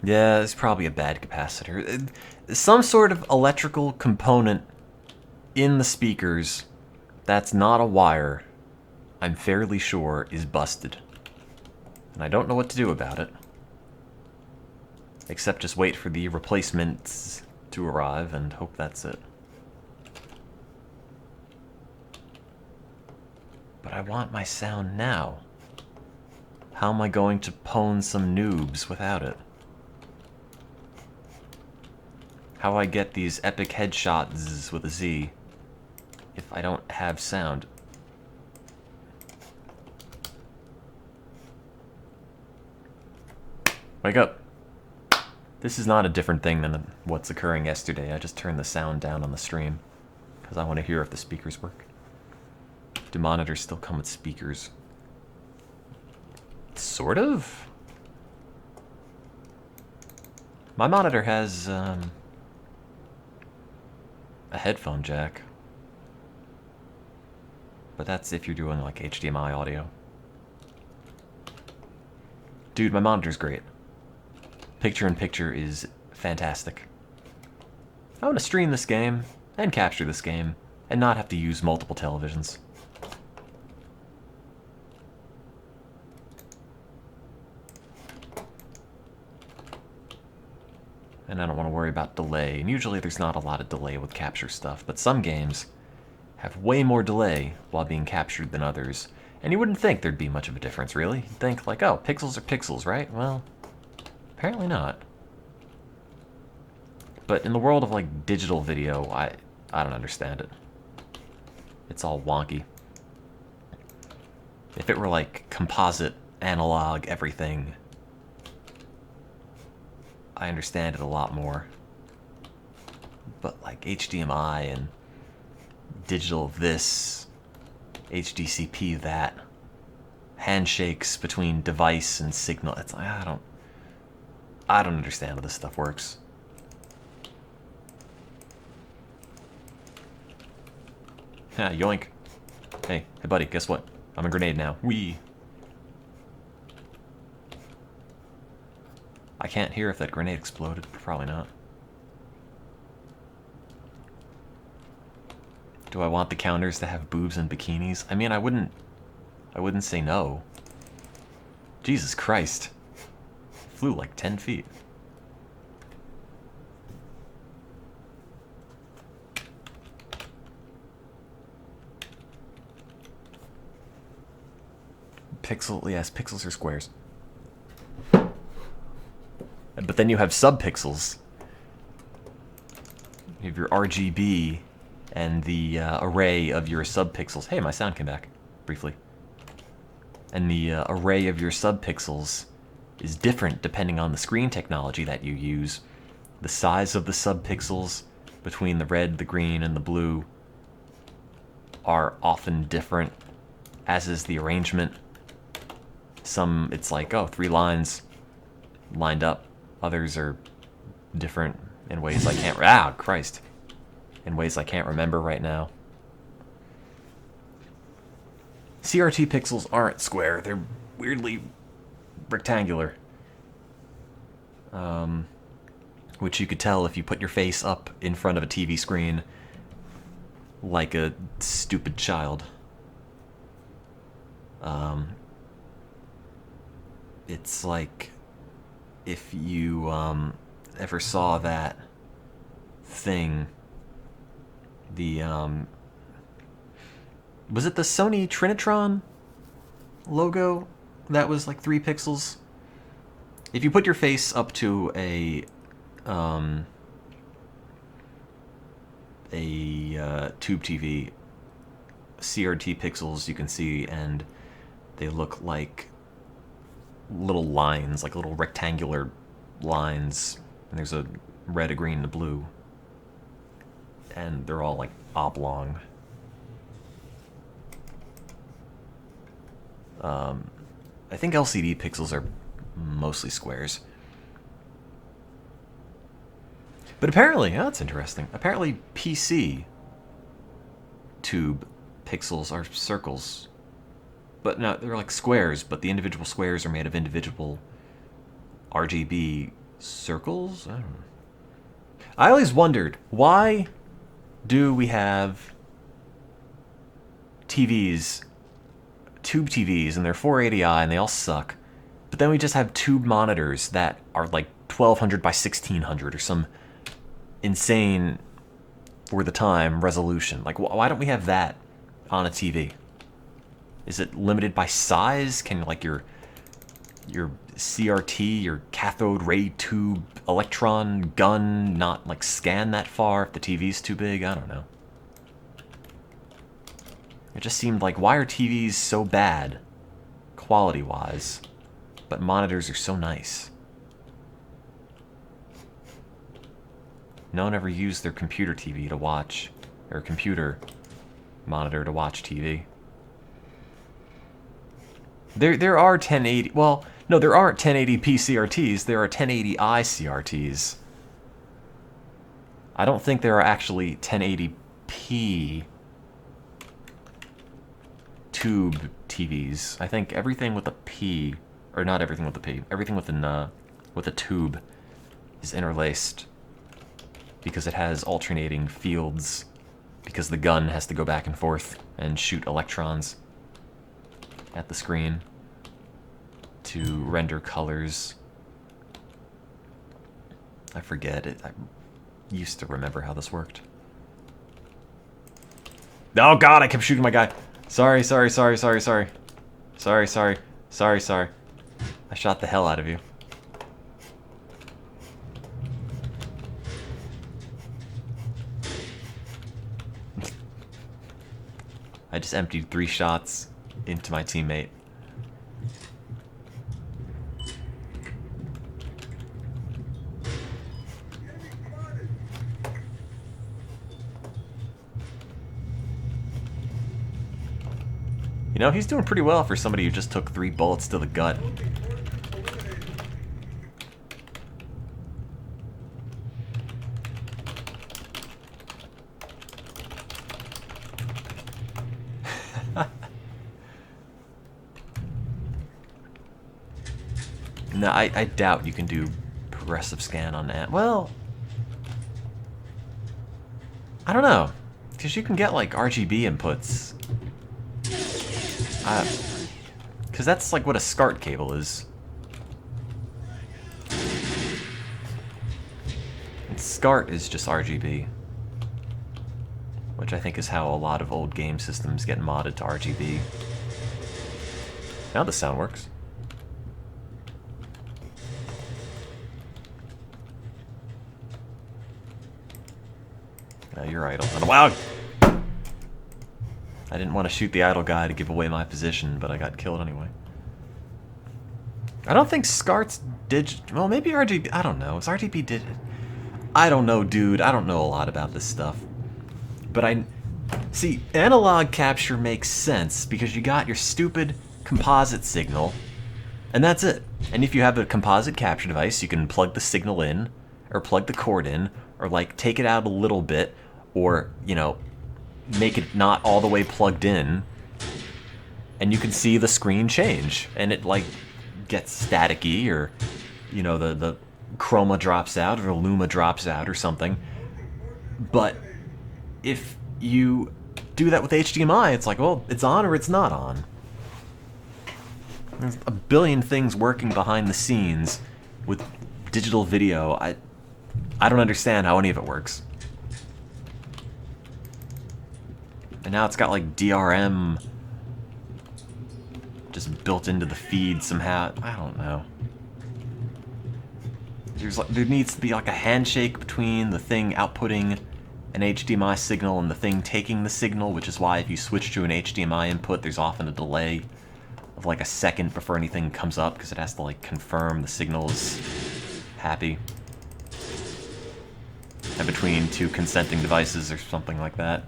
A: Yeah, it's probably a bad capacitor. Some sort of electrical component in the speakers that's not a wire, I'm fairly sure, is busted. And I don't know what to do about it. Except just wait for the replacements to arrive and hope that's it. But I want my sound now. How am I going to pwn some noobs without it? How do I get these epic headshots with a Z if I don't have sound? Wake up. This is not a different thing than what's occurring yesterday. I just turned the sound down on the stream because I want to hear if the speakers work. Do monitors still come with speakers? Sort of. My monitor has a headphone jack. But that's if you're doing like HDMI audio. Dude, my monitor's great. Picture-in-picture is fantastic. I want to stream this game and capture this game and not have to use multiple televisions. And I don't want to worry about delay. And usually there's not a lot of delay with capture stuff, but some games have way more delay while being captured than others. And you wouldn't think there'd be much of a difference, really. You'd think, like, oh, pixels are pixels, right? Well, apparently not. But in the world of, like, digital video, I don't understand it. It's all wonky. If it were, like, composite, analog, everything, I understand it a lot more. But, like, HDMI and digital this, HDCP that, handshakes between device and signal, it's like, I don't understand how this stuff works. Ha, yoink. Hey buddy, guess what? I'm a grenade now. Whee! I can't hear if that grenade exploded. Probably not. Do I want the counters to have boobs and bikinis? I mean, I wouldn't say no. Jesus Christ. Flew like 10 feet. pixels are squares. But then you have subpixels. You have your RGB and the array of your subpixels. Hey, my sound came back briefly. And the array of your subpixels is different depending on the screen technology that you use. The size of the subpixels between the red, the green, and the blue are often different, as is the arrangement. Some, it's like, oh, 3 lines lined up. Others are different in ways I can't, in ways I can't remember right now. CRT pixels aren't square, they're weirdly rectangular. Which you could tell if you put your face up in front of a TV screen like a stupid child. It's like if you ever saw that thing, the was it the Sony Trinitron logo that was like 3 pixels? If you put your face up to a tube TV, CRT pixels you can see, and they look like little lines, like little rectangular lines. And there's a red, a green, and a blue, and they're all like oblong. I think LCD pixels are mostly squares. But apparently, oh, that's interesting. Apparently PC tube pixels are circles. But no, they're like squares, but the individual squares are made of individual RGB circles? I don't know. I always wondered, why do we have TVs, tube TVs, and they're 480i and they all suck, but then we just have tube monitors that are like 1200 by 1600 or some insane, for the time, resolution. Like, why don't we have that on a TV? Is it limited by size? Can like your CRT, your cathode ray tube electron gun not like scan that far if the TV's too big? I don't know. It just seemed like, why are TVs so bad quality-wise, but monitors are so nice? No one ever used their computer TV to watch, or computer monitor to watch TV. There are 1080, well, no, there aren't 1080p CRTs, there are 1080i CRTs. I don't think there are actually 1080p tube TVs. I think everything with a P, or not everything with a P, everything with a tube is interlaced because it has alternating fields, because the gun has to go back and forth and shoot electrons at the screen to render colors. I forget it. I used to remember how this worked. Oh god, I kept shooting my guy. Sorry. I shot the hell out of you. I just emptied 3 shots into my teammate. You know, he's doing pretty well for somebody who just took 3 bullets to the gut. No, I doubt you can do progressive scan on that. Well, I don't know, because you can get like RGB inputs. Because that's like what a SCART cable is. And SCART is just RGB, which I think is how a lot of old game systems get modded to RGB. Now the sound works. Now you're idle. And wow! I didn't want to shoot the idle guy to give away my position, but I got killed anyway. I don't think SCART's well, maybe RGB, I don't know. Is RGB I don't know, dude. I don't know a lot about this stuff. But see, analog capture makes sense because you got your stupid composite signal, and that's it. And if you have a composite capture device, you can plug the signal in, or plug the cord in, or like take it out a little bit, or, you know, make it not all the way plugged in, and you can see the screen change, and it like gets staticky, or, you know, the chroma drops out, or the luma drops out, or something. But if you do that with HDMI, it's like, well, it's on or it's not on. There's a billion things working behind the scenes with digital video. I don't understand how any of it works. And now it's got like DRM just built into the feed somehow. I don't know. There needs to be like a handshake between the thing outputting an HDMI signal and the thing taking the signal, which is why if you switch to an HDMI input, there's often a delay of like a second before anything comes up, because it has to like confirm the signal is happy. And between two consenting devices or something like that.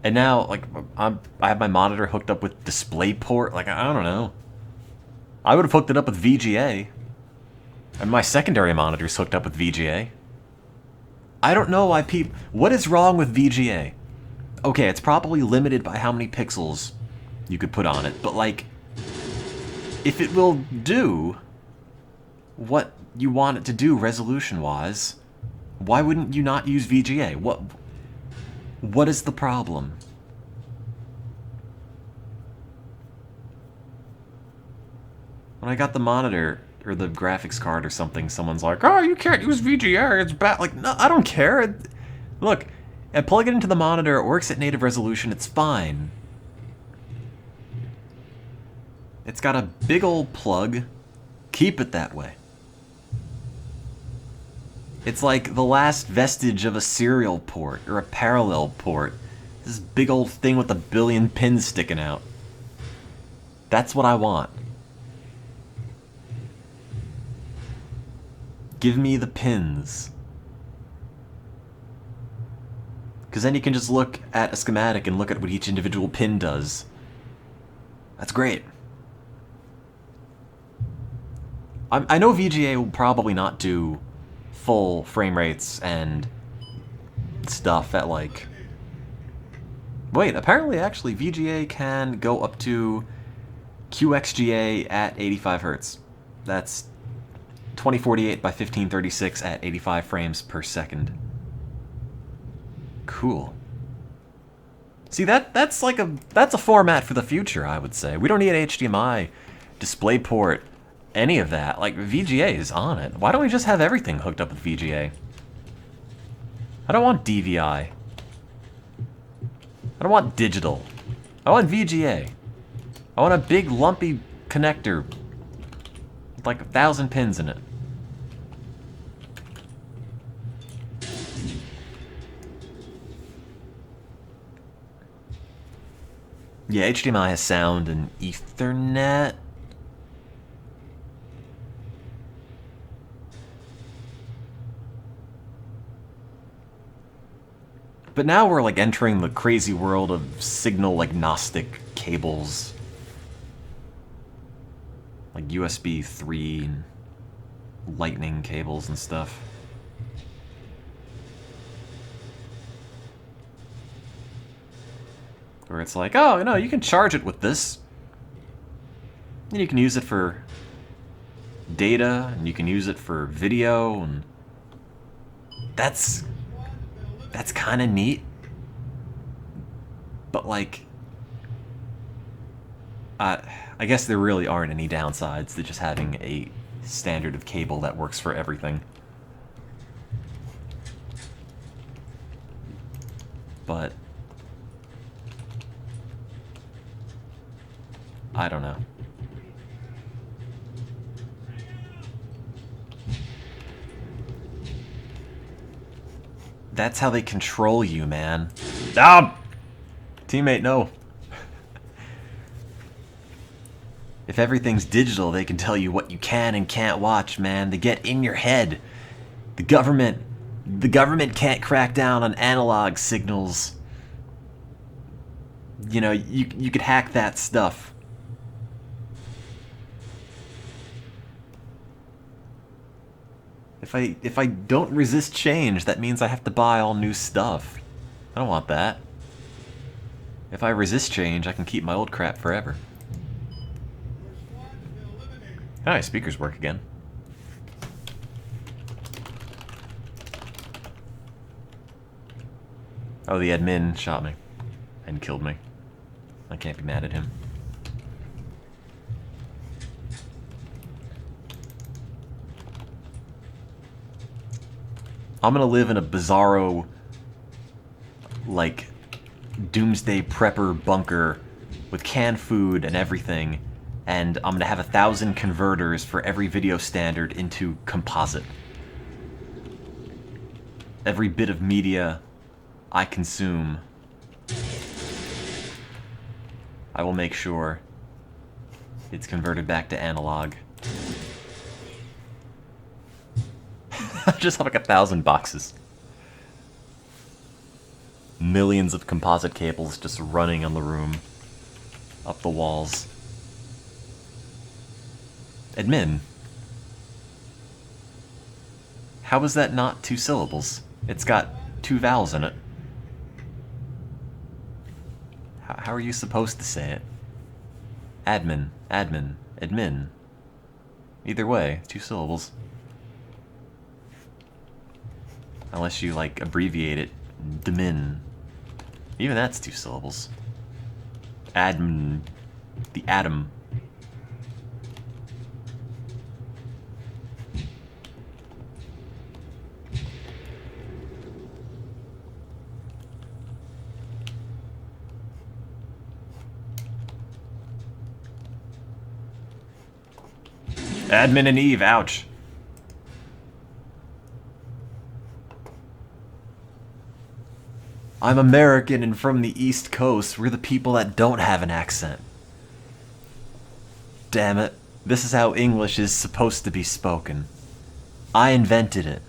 A: And now, like, I have my monitor hooked up with DisplayPort. Like, I don't know. I would have hooked it up with VGA. And my secondary monitor's hooked up with VGA. I don't know why what is wrong with VGA? Okay, it's probably limited by how many pixels you could put on it, but like, if it will do what you want it to do resolution-wise, why wouldn't you not use VGA? What is the problem? When I got the monitor, or the graphics card or something, someone's like, oh, you can't use VGA, it's bad. Like, no, I don't care. Look, I plug it into the monitor, it works at native resolution, it's fine. It's got a big old plug. Keep it that way. It's like the last vestige of a serial port, or a parallel port. This big old thing with a billion pins sticking out. That's what I want. Give me the pins. Because then you can just look at a schematic and look at what each individual pin does. That's great. I know VGA will probably not do full frame rates and stuff at like... Wait, apparently actually VGA can go up to QXGA at 85 Hertz. That's 2048 by 1536 at 85 frames per second. Cool. See, that's a format for the future, I would say. We don't need HDMI, DisplayPort, any of that. Like, VGA is on it. Why don't we just have everything hooked up with VGA? I don't want DVI. I don't want digital. I want VGA. I want a big lumpy connector with like 1,000 pins in it. Yeah, HDMI has sound and Ethernet. But now we're like entering the crazy world of signal agnostic cables. Like USB 3 and lightning cables and stuff. Where it's like, oh, no, you can charge it with this. And you can use it for data, and you can use it for video, and that's kind of neat. But like, I guess there really aren't any downsides to just having a standard of cable that works for everything. But I don't know. That's how they control you, man. Teammate, no. If everything's digital, they can tell you what you can and can't watch, man. They get in your head. The government can't crack down on analog signals. You know, you could hack that stuff. If I don't resist change, that means I have to buy all new stuff. I don't want that. If I resist change, I can keep my old crap forever. Alright, speakers work again. Oh, the admin shot me and killed me. I can't be mad at him. I'm gonna live in a bizarro, like, doomsday prepper bunker with canned food and everything, and I'm gonna have 1,000 converters for every video standard into composite. Every bit of media I consume, I will make sure it's converted back to analog. I just have like 1,000 boxes. Millions of composite cables just running on the room, up the walls. Admin. How is that not 2 syllables? It's got 2 vowels in it. How are you supposed to say it? Admin, admin, admin. Either way, 2 syllables. Unless you, like, abbreviate it, dmin. Even that's 2 syllables. Admin. The atom. Admin and Eve, ouch. I'm American and from the East Coast. We're the people that don't have an accent. Damn it. This is how English is supposed to be spoken. I invented it.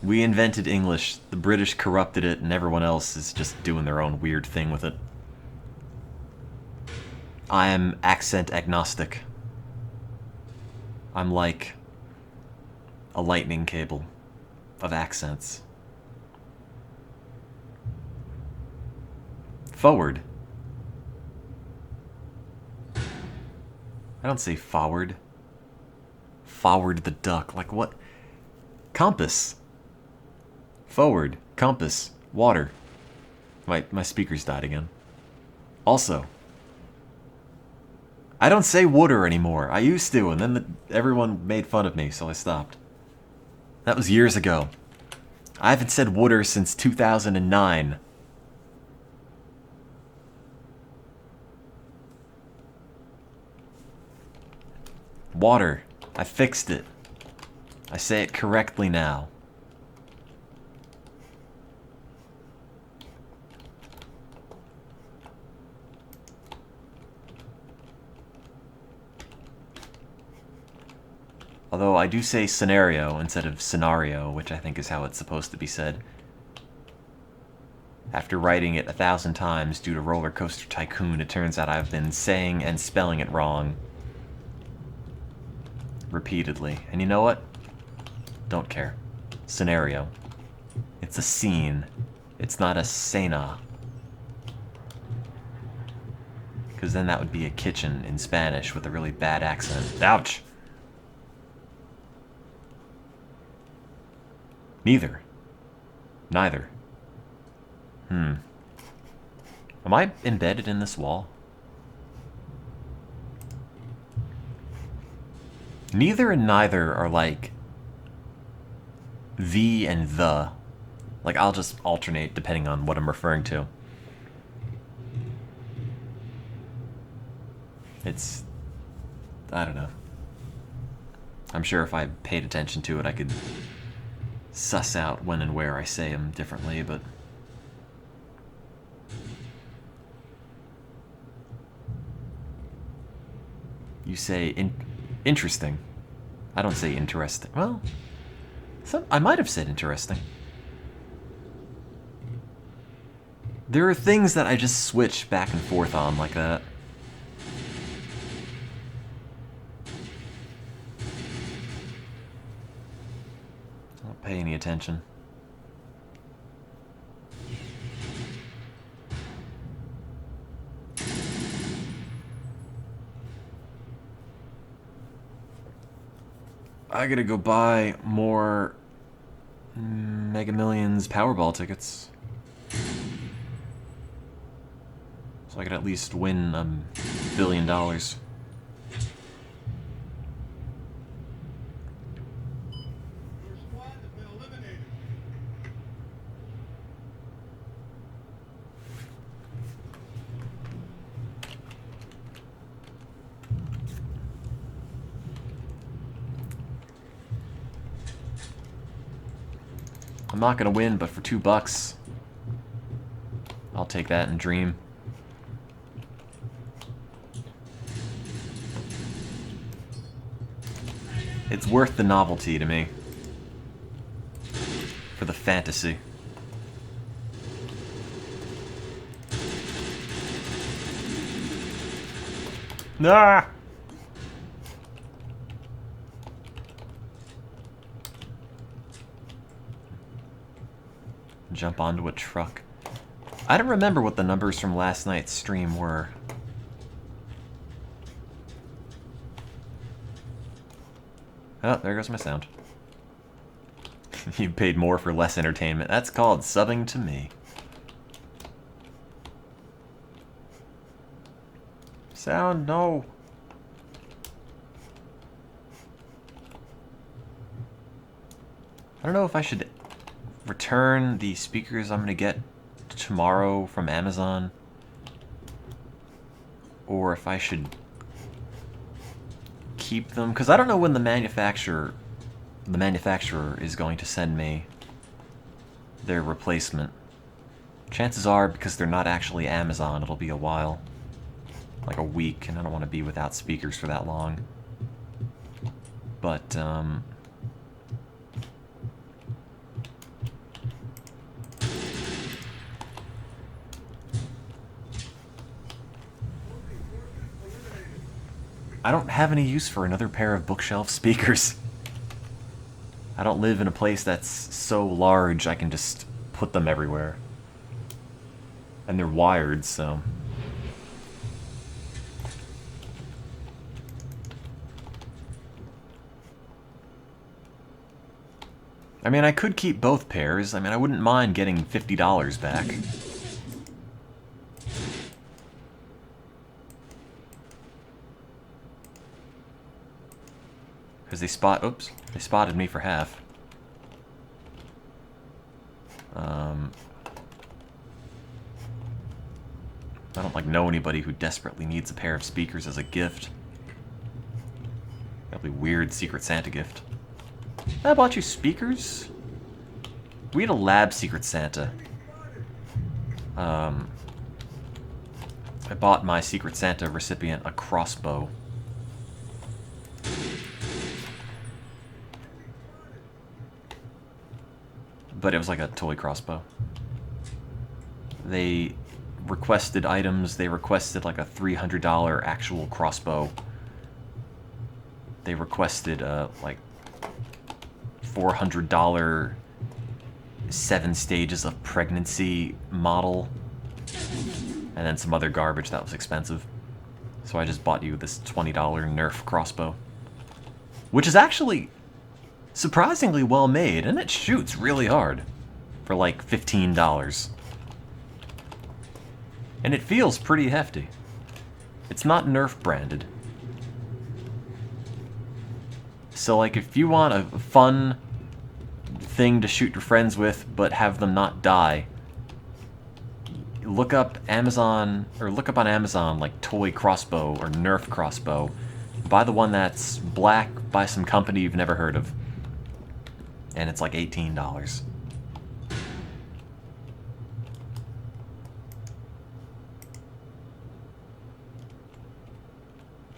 A: We invented English, the British corrupted it, and everyone else is just doing their own weird thing with it. I am accent agnostic. I'm like a lightning cable of accents. Forward. I don't say forward. Forward the duck. Like what? Compass. Forward. Compass. Water. My speakers died again. Also, I don't say water anymore. I used to, and then everyone made fun of me, so I stopped. That was years ago. I haven't said water since 2009. Water. I fixed it. I say it correctly now. Although I do say scenario instead of scenario, which I think is how it's supposed to be said. After writing it 1,000 times due to Roller Coaster Tycoon, it turns out I've been saying and spelling it wrong. Repeatedly. And you know what? Don't care. Scenario. It's a scene. It's not a cena. Because then that would be a kitchen in Spanish with a really bad accent. Ouch! Neither. Neither. Am I embedded in this wall? Neither and neither are like the and the. Like, I'll just alternate depending on what I'm referring to. It's... I don't know. I'm sure if I paid attention to it, I could suss out when and where I say them differently, but... You say interesting. I don't say interesting. Well, I might have said interesting. There are things that I just switch back and forth on like that. Don't pay any attention. I gotta go buy more Mega Millions Powerball tickets. So I could at least win $1 billion. I'm not gonna win, but for $2, I'll take that and dream. It's worth the novelty to me. For the fantasy. Nah! Jump onto a truck. I don't remember what the numbers from last night's stream were. Oh, there goes my sound. You paid more for less entertainment. That's called subbing to me. Sound, no. I don't know if I should return the speakers I'm gonna get tomorrow from Amazon, or if I should keep them, because I don't know when the manufacturer is going to send me their replacement. Chances are, because they're not actually Amazon, it'll be a while, like a week, and I don't want to be without speakers for that long. But I don't have any use for another pair of bookshelf speakers. I don't live in a place that's so large I can just put them everywhere. And they're wired, so... I mean, I could keep both pairs. I mean, I wouldn't mind getting $50 back. Because they spotted me for half. I don't, like, know anybody who desperately needs a pair of speakers as a gift. That'd be a weird Secret Santa gift. I bought you speakers? We had a lab Secret Santa. I bought my Secret Santa recipient a crossbow. But it was like a toy crossbow. They requested items. They requested like a $300 actual crossbow. They requested like $400 7 stages of pregnancy model. And then some other garbage that was expensive. So I just bought you this $20 Nerf crossbow. Which is actually surprisingly well made, and it shoots really hard for like $15. And it feels pretty hefty. It's not Nerf branded. So like if you want a fun thing to shoot your friends with, but have them not die. Look up Amazon, or look up on Amazon, like, toy crossbow or Nerf crossbow. Buy the one that's black by some company you've never heard of. And it's like $18.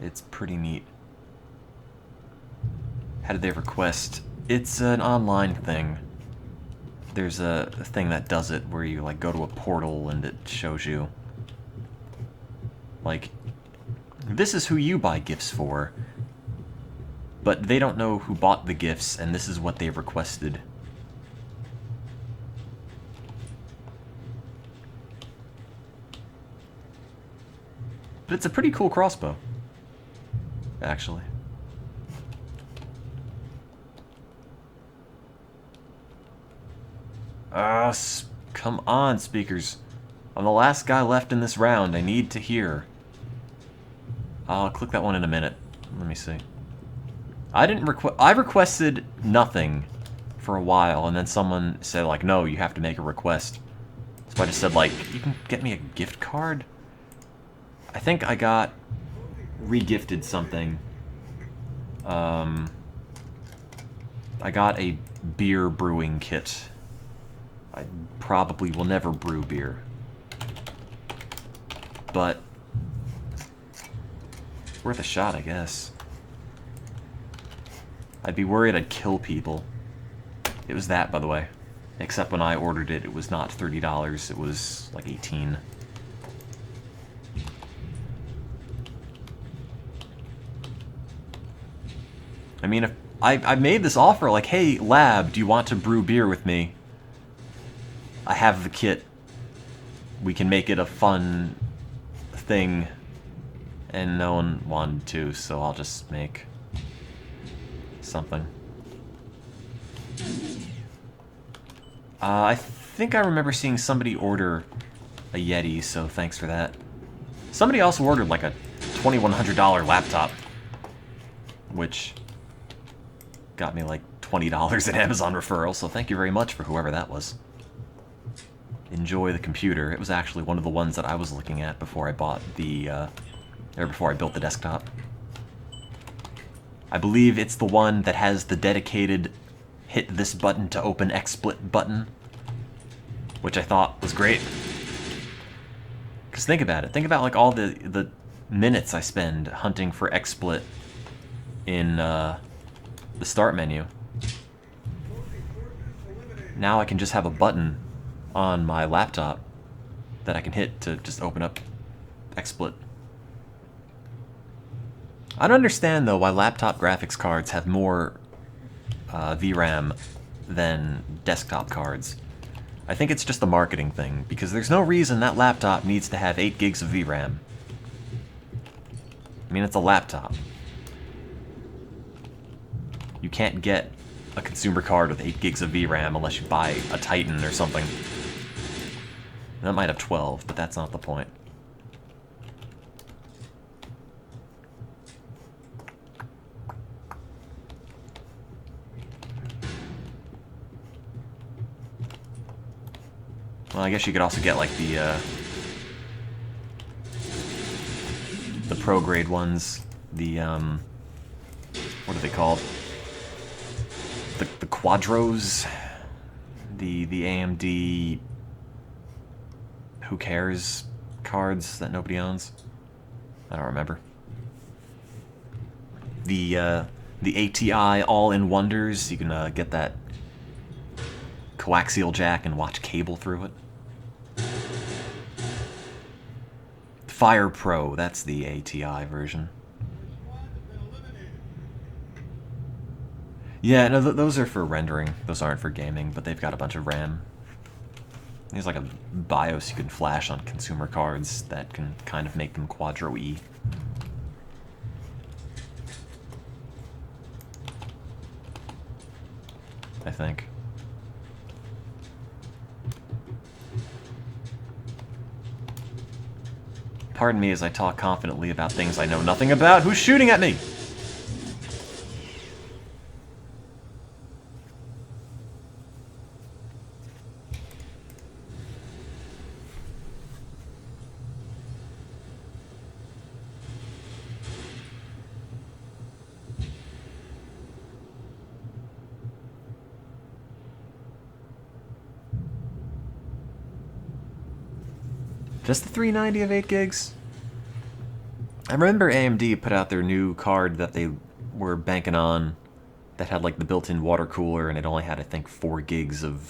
A: It's pretty neat. How did they request? It's an online thing. There's a thing that does it where you like go to a portal and it shows you like, this is who you buy gifts for, but they don't know who bought the gifts, and this is what they've requested. But it's a pretty cool crossbow, actually. Come on, speakers. I'm the last guy left in this round. I need to hear. I'll click that one in a minute. Let me see. I requested nothing for a while, and then someone said, like, no, you have to make a request. So I just said, like, you can get me a gift card? I think I got re-gifted something. I got a beer brewing kit. I probably will never brew beer. But it's worth a shot, I guess. I'd be worried I'd kill people. It was that, by the way. Except when I ordered it, it was not $30, it was like $18. I mean, if I made this offer, like, hey, lab, do you want to brew beer with me? I have the kit. We can make it a fun thing. And no one wanted to, so I'll just make something. I think I remember seeing somebody order a Yeti, so thanks for that. Somebody also ordered like a $2,100 laptop, which got me like $20 in Amazon referral, so thank you very much for whoever that was. Enjoy the computer. It was actually one of the ones that I was looking at before I bought the, or before I built the desktop. I believe it's the one that has the dedicated hit this button to open XSplit button, which I thought was great. Because think about it. Think about like all the minutes I spend hunting for XSplit in the start menu. Now I can just have a button on my laptop that I can hit to just open up XSplit. I don't understand, though, why laptop graphics cards have more VRAM than desktop cards. I think it's just a marketing thing, because there's no reason that laptop needs to have 8 gigs of VRAM. I mean, it's a laptop. You can't get a consumer card with 8 gigs of VRAM unless you buy a Titan or something. That might have 12, but that's not the point. Well, I guess you could also get like the pro grade ones. The what are they called? The Quadros. The AMD who cares cards that nobody owns. I don't remember. The ATI all-in-wonders. You can get that coaxial jack and watch cable through it. Fire Pro, that's the ATI version. Yeah, no, those are for rendering. Those aren't for gaming, but they've got a bunch of RAM. There's like a BIOS you can flash on consumer cards that can kind of make them Quadro-y. I think. Pardon me as I talk confidently about things I know nothing about. Who's shooting at me? Does the 390 have 8 gigs? I remember AMD put out their new card that they were banking on that had like the built-in water cooler, and it only had, I think, 4 gigs of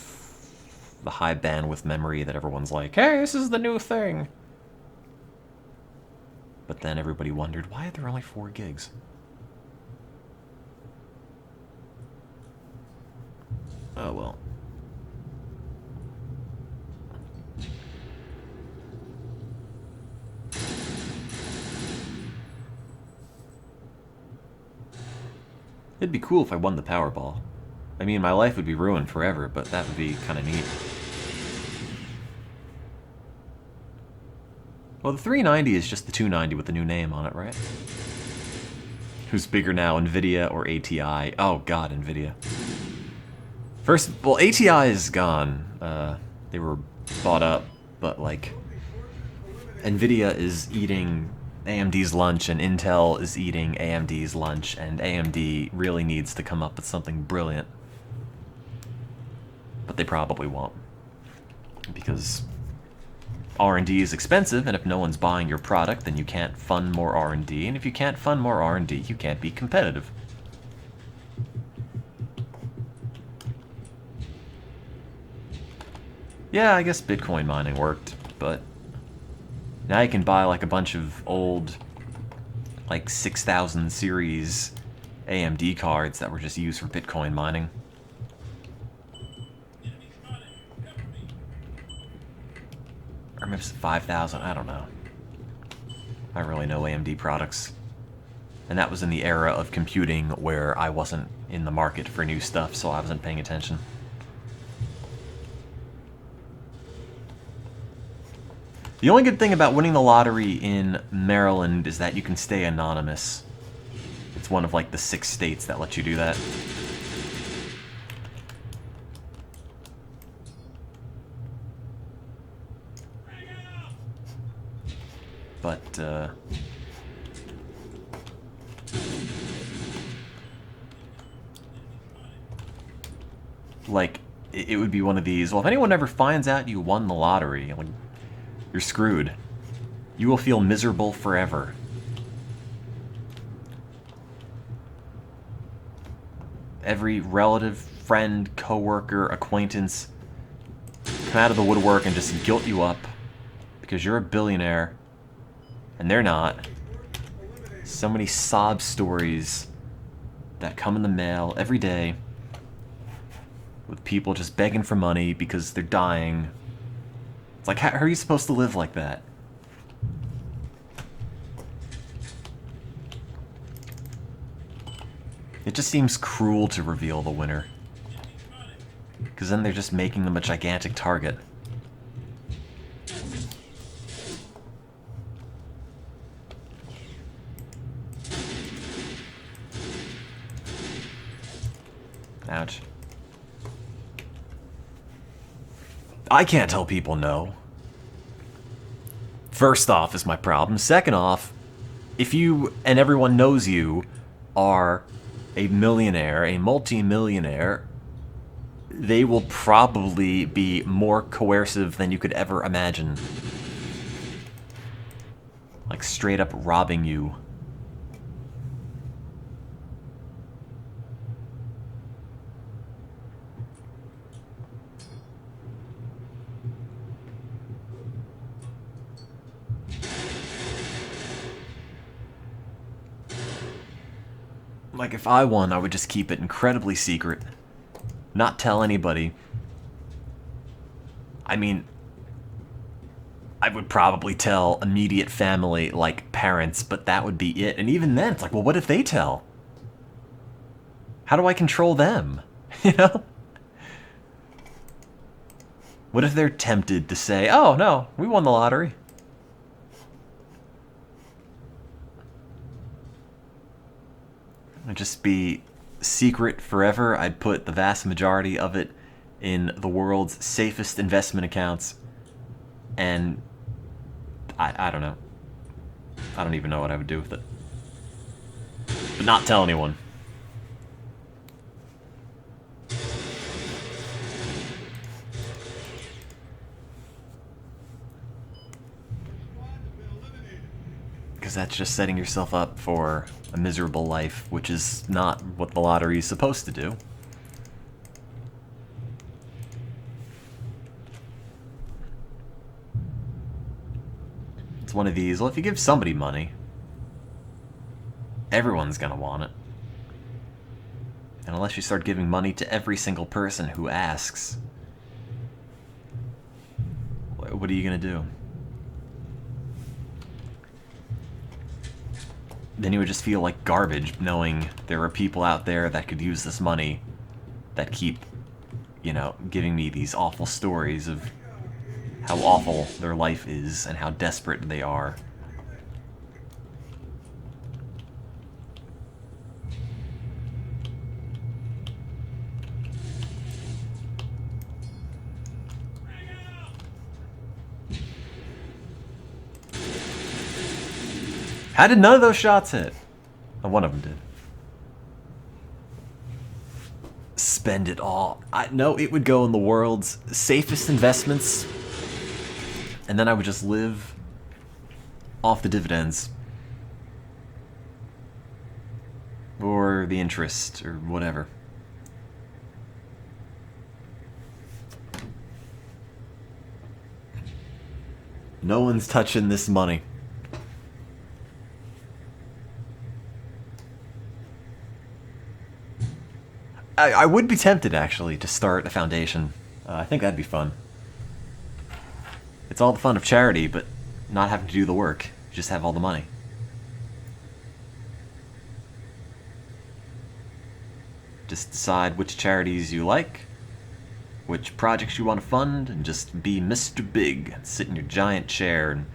A: the high bandwidth memory that everyone's like, hey, this is the new thing. But then everybody wondered, why are there only 4 gigs? Oh well. It'd be cool if I won the Powerball. I mean, my life would be ruined forever, but that would be kind of neat. Well, the 390 is just the 290 with the new name on it, right? Who's bigger now, NVIDIA or ATI? Oh god, NVIDIA. First, well, ATI is gone. They were bought up, but like, NVIDIA is eating AMD's lunch, and Intel is eating AMD's lunch, and AMD really needs to come up with something brilliant. But they probably won't. Because R&D is expensive, and if no one's buying your product, then you can't fund more R&D, and if you can't fund more R&D, you can't be competitive. Yeah, I guess Bitcoin mining worked, but now you can buy like a bunch of old, like 6000 series AMD cards that were just used for Bitcoin mining. Or maybe it's 5000, I don't know. I don't really know AMD products. And that was in the era of computing where I wasn't in the market for new stuff, so I wasn't paying attention. The only good thing about winning the lottery in Maryland is that you can stay anonymous. It's one of like the 6 states that let you do that. But, like, it would be one of these, well, if anyone ever finds out you won the lottery, like, you're screwed. You will feel miserable forever. Every relative, friend, coworker, acquaintance come out of the woodwork and just guilt you up because you're a billionaire and they're not. So many sob stories that come in the mail every day with people just begging for money because they're dying. It's like, how are you supposed to live like that? It just seems cruel to reveal the winner. Because then they're just making them a gigantic target. Ouch. I can't tell people no. First off is my problem. Second off, if you and everyone knows you are a millionaire, a multi-millionaire, they will probably be more coercive than you could ever imagine. Like straight up robbing you. Like, if I won, I would just keep it incredibly secret. Not tell anybody. I mean, I would probably tell immediate family, like parents, but that would be it. And even then, it's like, well, what if they tell? How do I control them? You know? What if they're tempted to say, oh, no, we won the lottery? It'd just be secret forever. I'd put the vast majority of it in the world's safest investment accounts. And I don't know. I don't even know what I would do with it. But not tell anyone. because that's just setting yourself up for a miserable life, which is not what the lottery is supposed to do. It's one of these, well, if you give somebody money, everyone's gonna want it. And unless you start giving money to every single person who asks, what are you gonna do? Then you would just feel like garbage knowing there are people out there that could use this money that keep, you know, giving me these awful stories of how awful their life is and how desperate they are. How did none of those shots hit? Oh, one of them did. Spend it all. No, it would go in the world's safest investments, and then I would just live off the dividends. Or the interest, or whatever. No one's touching this money. I would be tempted, actually, to start a foundation. I think that'd be fun. It's all the fun of charity, but not having to do the work. Just have all the money. Just decide which charities you like, which projects you want to fund, and just be Mr. Big. Sit in your giant chair and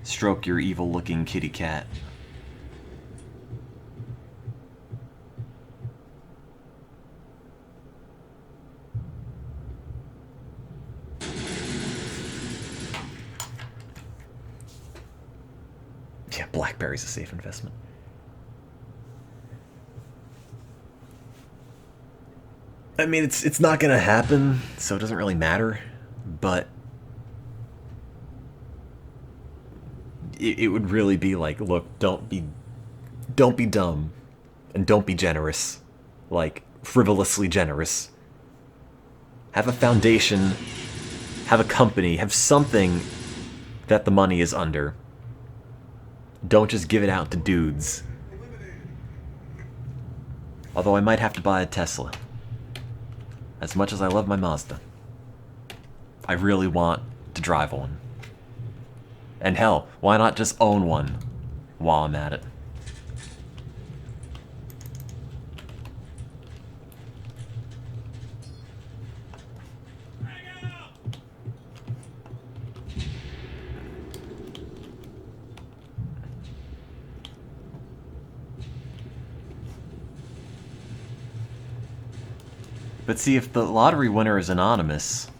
A: stroke your evil-looking kitty cat. Yeah, BlackBerry's a safe investment. I mean, it's not gonna happen, so it doesn't really matter, but it would really be like, look, don't be dumb, and don't be generous, like frivolously generous. Have a foundation, have a company, have something that the money is under. Don't just give it out to dudes. Although I might have to buy a Tesla. As much as I love my Mazda. I really want to drive one. And hell, why not just own one while I'm at it? But see, if the lottery winner is anonymous,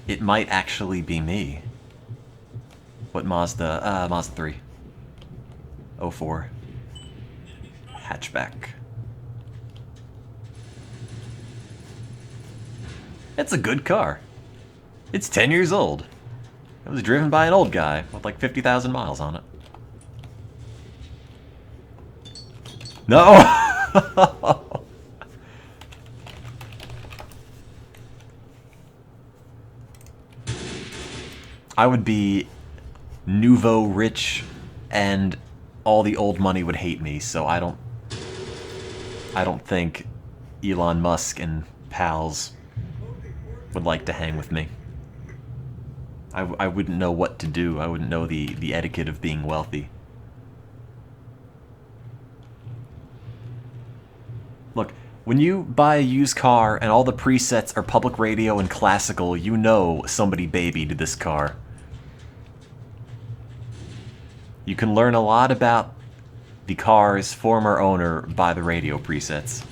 A: it might actually be me. What Mazda? Mazda 3. 04. Hatchback. It's a good car. It's 10 years old. It was driven by an old guy with like 50,000 miles on it. No! I would be nouveau rich, and all the old money would hate me. So I don't think Elon Musk and pals would like to hang with me. I wouldn't know what to do. I wouldn't know the etiquette of being wealthy. Look, when you buy a used car and all the presets are public radio and classical, you know somebody babied this car. You can learn a lot about the car's former owner by the radio presets.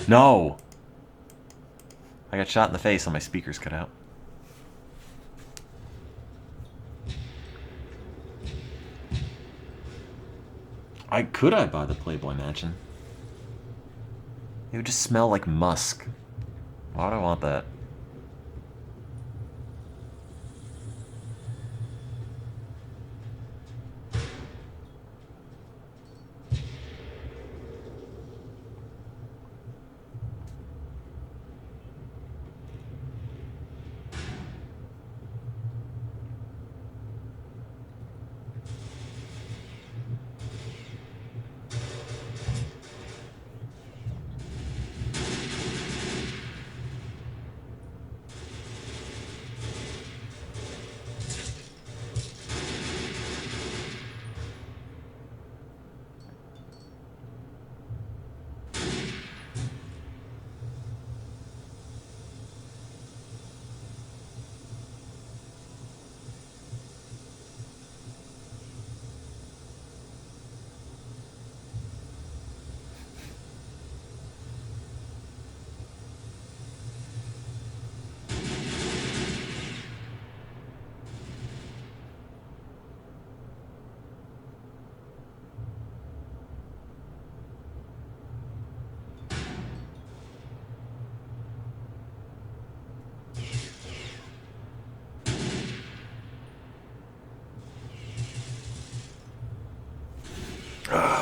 A: No! I got shot in the face and my speakers cut out. Could I buy the Playboy Mansion? It would just smell like musk. Why do I want that?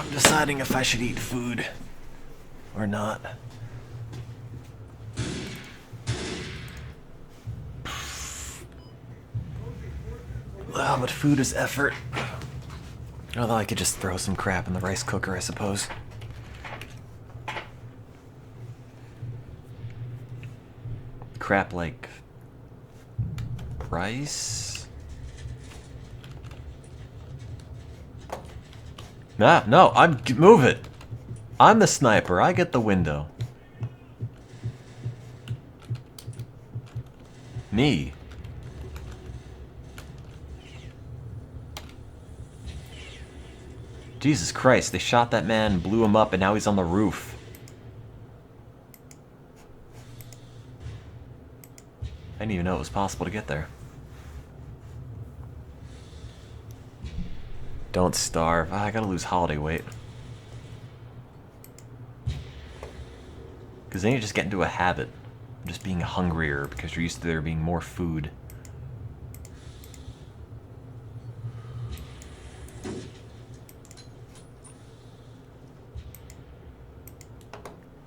A: I'm deciding if I should eat food or not. Well, but food is effort. Although I could just throw some crap in the rice cooker, I suppose. Crap like rice? Ah, no, move it. I'm the sniper. I get the window. Me. Jesus Christ, they shot that man, blew him up, and now he's on the roof. I didn't even know it was possible to get there. Don't starve. I gotta lose holiday weight. Because then you just get into a habit of just being hungrier because you're used to there being more food.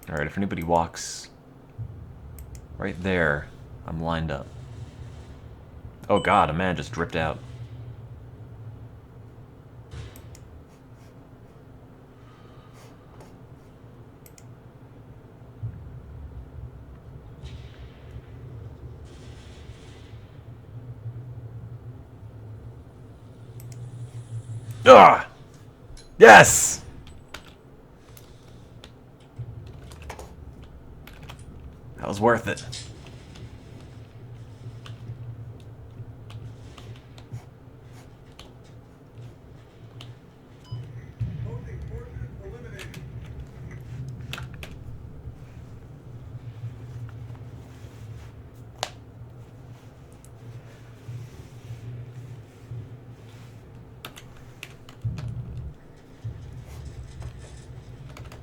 A: Alright, if anybody walks right there, I'm lined up. Oh god, a man just dripped out. Ah! Yes! That was worth it.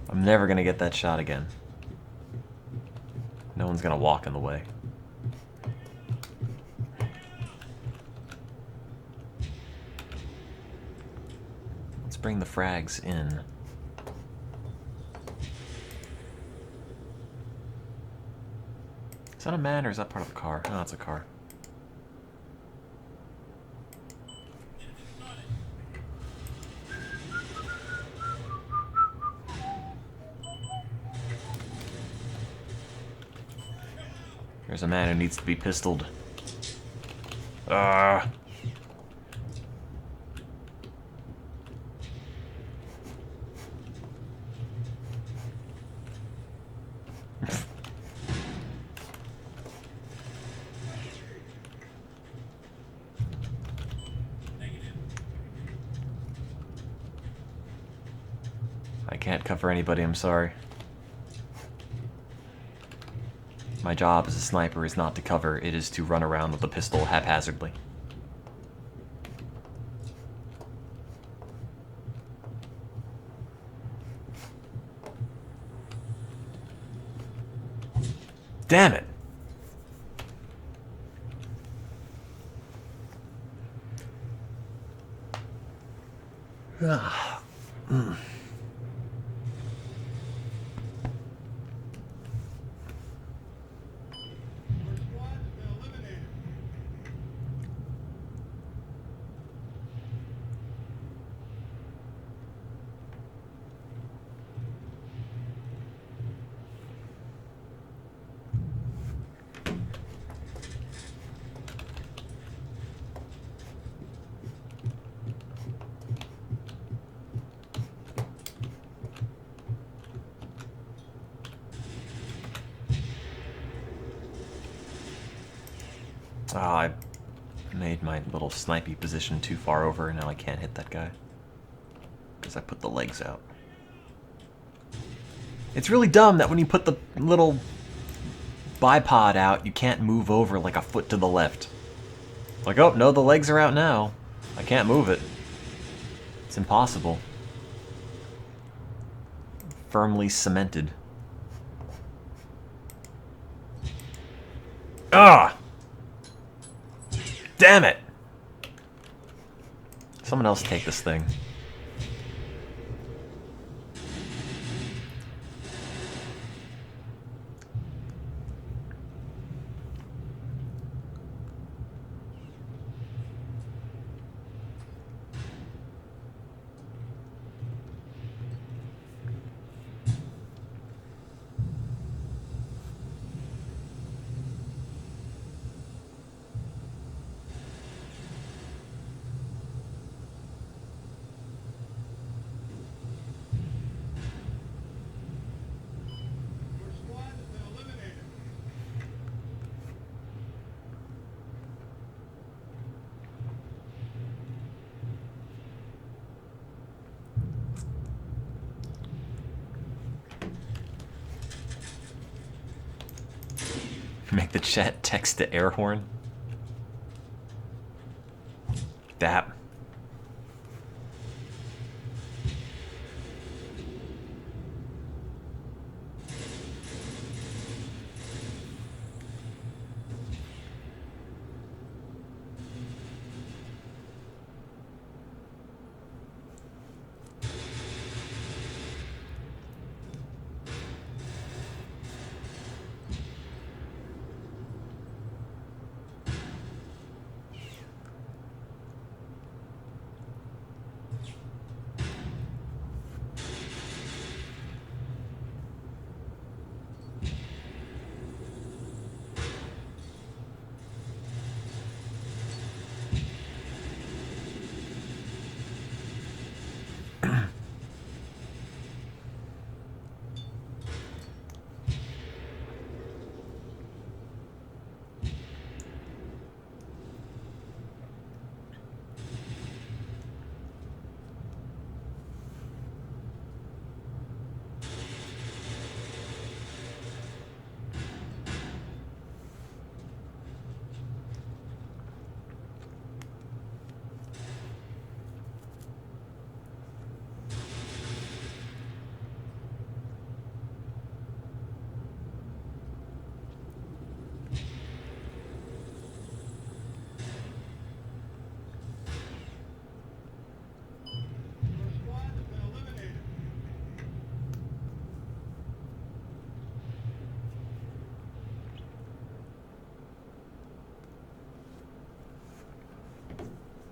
A: I'm never gonna get that shot again. No one's gonna walk in the way. Let's bring the frags in. Is that a man or is that part of the car? No, it's a car. There's a man who needs to be pistoled. Ah. I can't cover anybody, I'm sorry. My job as a sniper is not to cover, it is to run around with a pistol haphazardly. Damn it! I made my little snipey position too far over, and now I can't hit that guy. Because I put the legs out. It's really dumb that when you put the little bipod out, you can't move over like a foot to the left. Like, oh, no, the legs are out now. I can't move it. It's impossible. Firmly cemented. Ah! Damn it! Someone else take this thing. Make the chat text to air horn. That.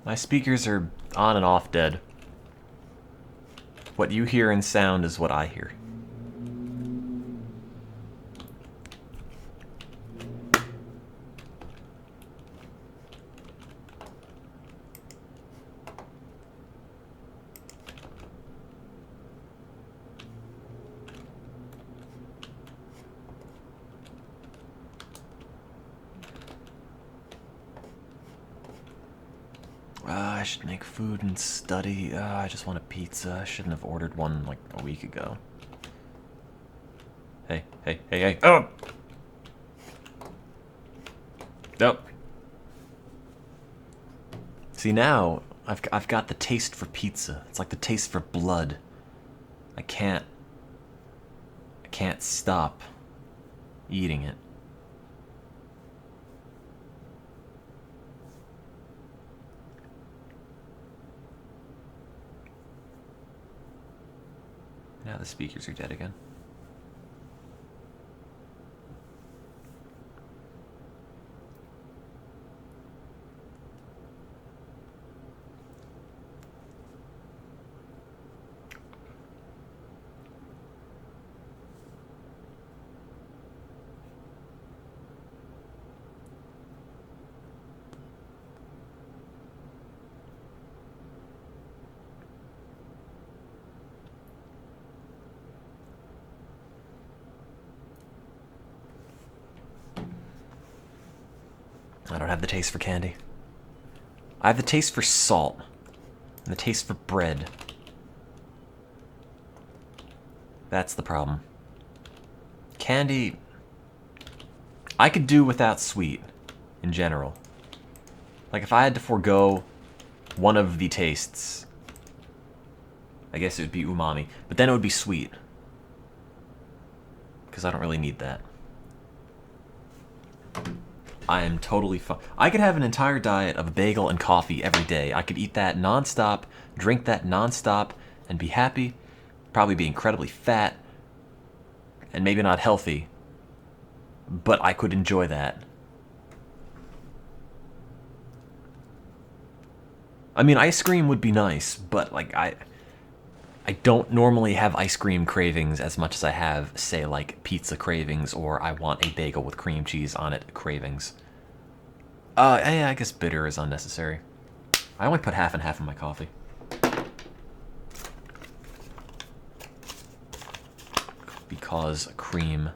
A: My speakers are on and off dead. What you hear in sound is what I hear. I should make food and study. I just want a pizza. I shouldn't have ordered one like a week ago. Hey, hey, hey, hey. Oh! Nope. See, now I've got the taste for pizza. It's like the taste for blood. I can't stop eating it. Now the speakers are dead again. I don't have the taste for candy. I have the taste for salt and the taste for bread. That's the problem. Candy, I could do without sweet in general. Like if I had to forego one of the tastes, I guess it would be umami, but then it would be sweet. Because I don't really need that. I am totally fine. I could have an entire diet of a bagel and coffee every day. I could eat that nonstop, drink that nonstop, and be happy. Probably be incredibly fat, and maybe not healthy, but I could enjoy that. I mean, ice cream would be nice, but like I don't normally have ice cream cravings as much as I have, say, like pizza cravings or I want a bagel with cream cheese on it cravings. Yeah, I guess bitter is unnecessary. I only put half and half in my coffee. Because cream,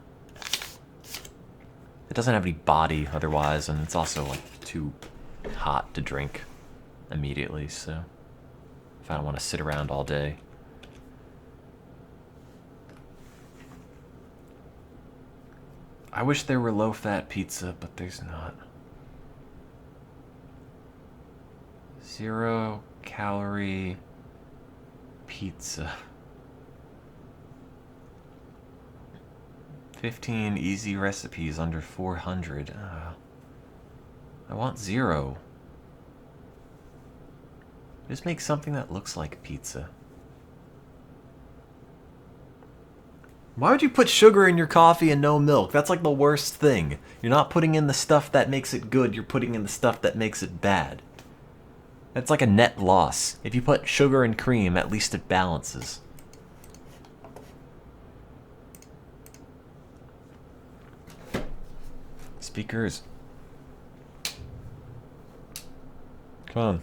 A: it doesn't have any body otherwise, and it's also like too hot to drink immediately, so if I don't want to sit around all day. I wish there were low-fat pizza, but there's not. 0-calorie pizza. 15 easy recipes under 400. I want 0. Just make something that looks like pizza. Why would you put sugar in your coffee and no milk? That's like the worst thing. You're not putting in the stuff that makes it good, you're putting in the stuff that makes it bad. That's like a net loss. If you put sugar and cream, at least it balances. Speakers. Come on.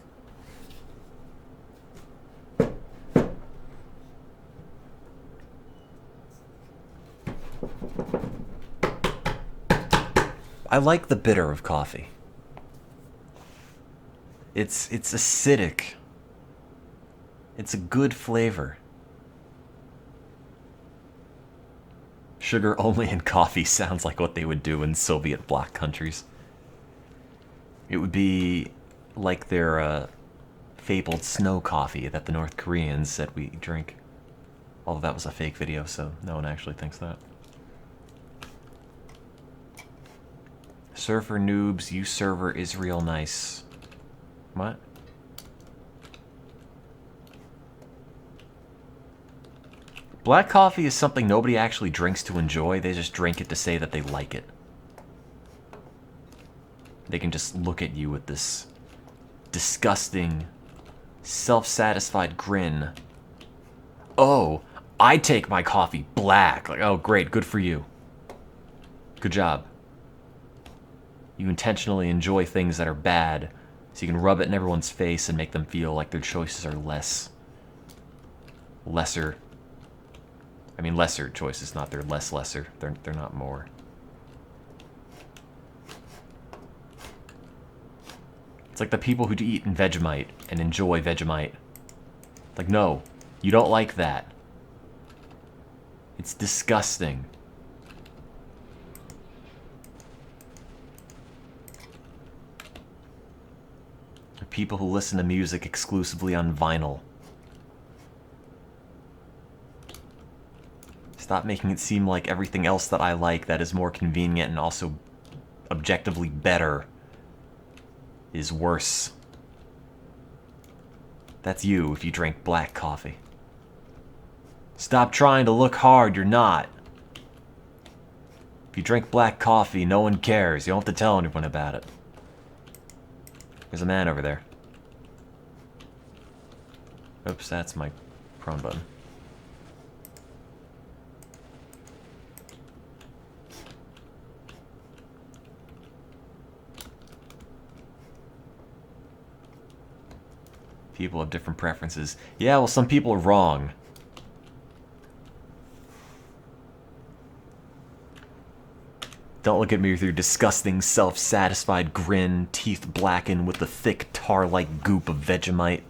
A: I like the bitter of coffee. It's acidic. It's a good flavor. Sugar only in coffee sounds like what they would do in Soviet bloc countries. It would be like their fabled snow coffee that the North Koreans said we drink. Although that was a fake video, so no one actually thinks that. Surfer noobs, you server is real nice. What? Black coffee is something nobody actually drinks to enjoy. They just drink it to say that they like it. They can just look at you with this disgusting, self-satisfied grin. Oh, I take my coffee black. Like, oh, great, good for you. Good job. You intentionally enjoy things that are bad, so you can rub it in everyone's face and make them feel like their choices are lesser. I mean, lesser choices, not they're lesser. They're not more. It's like the people who eat in Vegemite and enjoy Vegemite. Like, no, you don't like that. It's disgusting. Or people who listen to music exclusively on vinyl. Stop making it seem like everything else that I like that is more convenient and also objectively better is worse. That's you if you drink black coffee. Stop trying to look hard, you're not. If you drink black coffee, no one cares. You don't have to tell anyone about it. There's a man over there. Oops, that's my prone button. People have different preferences. Yeah, well, some people are wrong. Don't look at me with your disgusting, self-satisfied grin, teeth blackened with the thick tar-like goop of Vegemite.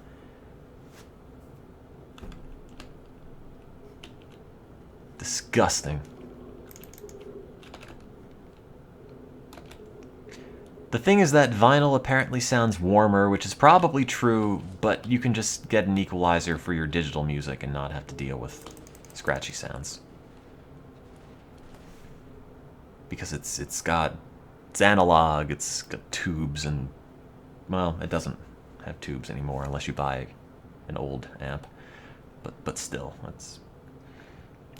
A: Disgusting. The thing is that vinyl apparently sounds warmer, which is probably true, but you can just get an equalizer for your digital music and not have to deal with scratchy sounds. Because it's analog, it's got tubes, and, well, it doesn't have tubes anymore unless you buy an old amp. But still,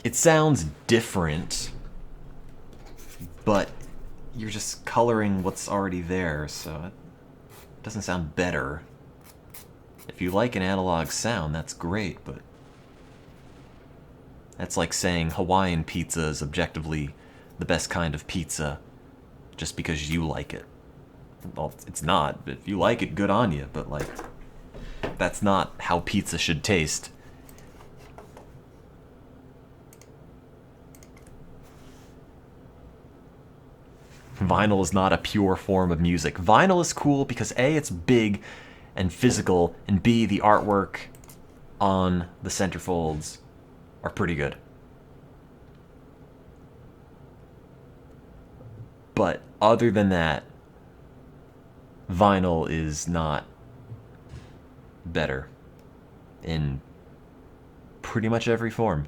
A: it sounds different, but you're just coloring what's already there, so it doesn't sound better. If you like an analog sound, that's great, but that's like saying Hawaiian pizza is objectively the best kind of pizza just because you like it. Well, it's not. If you like it, good on you, but, like, that's not how pizza should taste. Vinyl is not a pure form of music. Vinyl is cool because A, it's big and physical, and B, the artwork on the centerfolds are pretty good. But other than that, vinyl is not better in pretty much every form.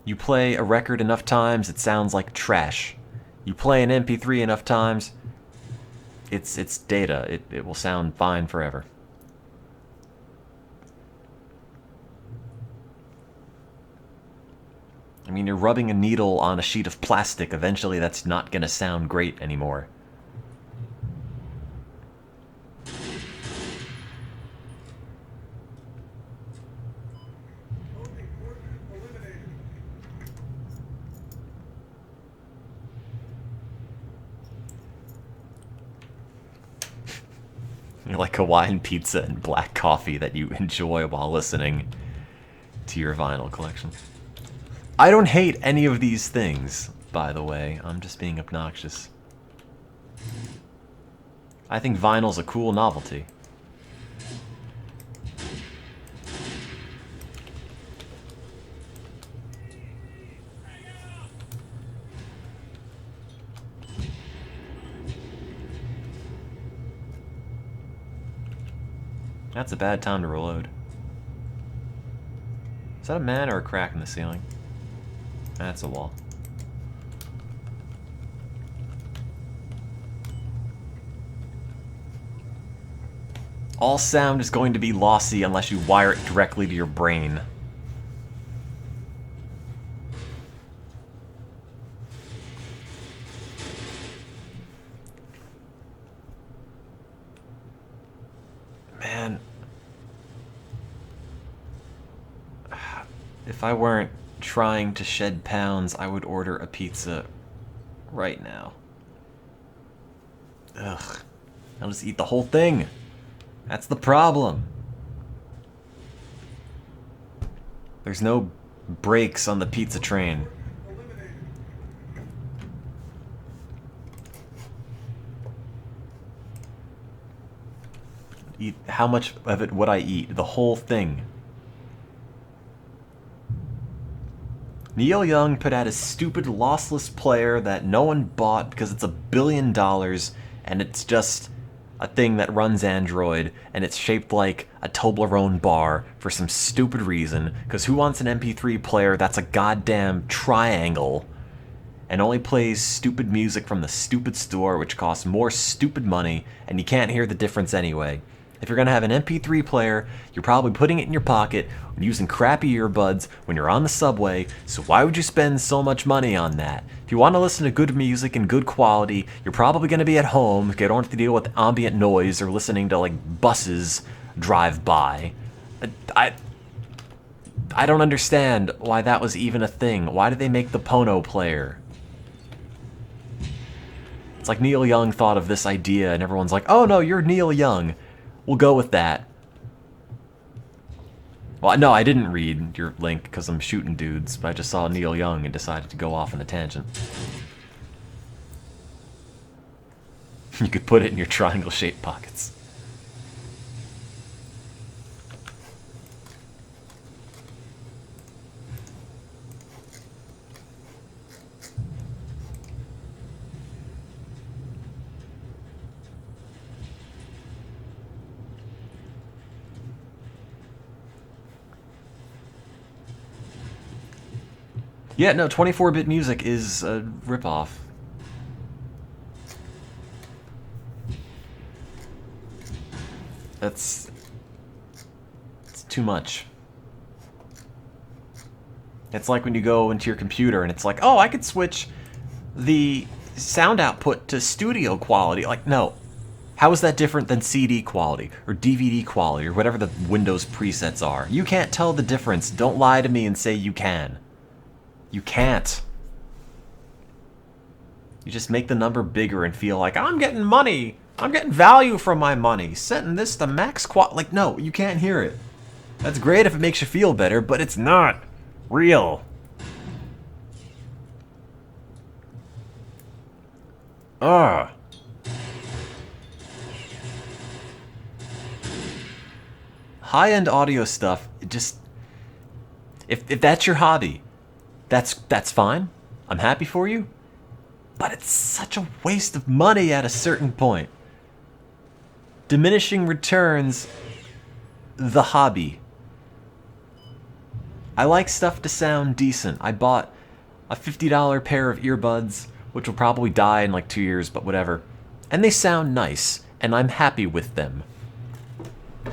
A: You play a record enough times, it sounds like trash. You play an MP3 enough times, it's data. It will sound fine forever. I mean, you're rubbing a needle on a sheet of plastic. Eventually, that's not going to sound great anymore. You're like Hawaiian pizza and black coffee that you enjoy while listening to your vinyl collection. I don't hate any of these things, by the way. I'm just being obnoxious. I think vinyl's a cool novelty. That's a bad time to reload. Is that a man or a crack in the ceiling? That's a wall. All sound is going to be lossy unless you wire it directly to your brain. Man. If I weren't trying to shed pounds, I would order a pizza right now. Ugh. I'll just eat the whole thing. That's the problem. There's no brakes on the pizza train. Eat, how much of it would I eat? The whole thing. Neil Young put out a stupid lossless player that no one bought because it's $1 billion and it's just a thing that runs Android and it's shaped like a Toblerone bar for some stupid reason, because who wants an MP3 player that's a goddamn triangle and only plays stupid music from the stupid store, which costs more stupid money and you can't hear the difference anyway. If you're going to have an MP3 player, you're probably putting it in your pocket and using crappy earbuds when you're on the subway, so why would you spend so much money on that? If you want to listen to good music and good quality, you're probably going to be at home, you don't have to deal with ambient noise or listening to like buses drive by. I don't understand why that was even a thing. Why did they make the Pono player? It's like Neil Young thought of this idea and everyone's like, oh no, you're Neil Young. We'll go with that. Well, no, I didn't read your link because I'm shooting dudes, but I just saw Neil Young and decided to go off on a tangent. You could put it in your triangle-shaped pockets. Yeah, no, 24-bit music is a ripoff. It's too much. It's like when you go into your computer and it's like, oh, I could switch the sound output to studio quality. Like, no. How is that different than CD quality or DVD quality or whatever the Windows presets are? You can't tell the difference. Don't lie to me and say you can. You can't. You just make the number bigger and feel like, I'm getting money. I'm getting value from my money. Setting this to max qual. Like, no, you can't hear it. That's great if it makes you feel better, but it's not real. Ugh. High-end audio stuff, it just... If that's your hobby, that's fine. I'm happy for you, but it's such a waste of money at a certain point. Diminishing returns, the hobby. I like stuff to sound decent. I bought a $50 pair of earbuds, which will probably die in like 2 years, but whatever. And they sound nice, and I'm happy with them.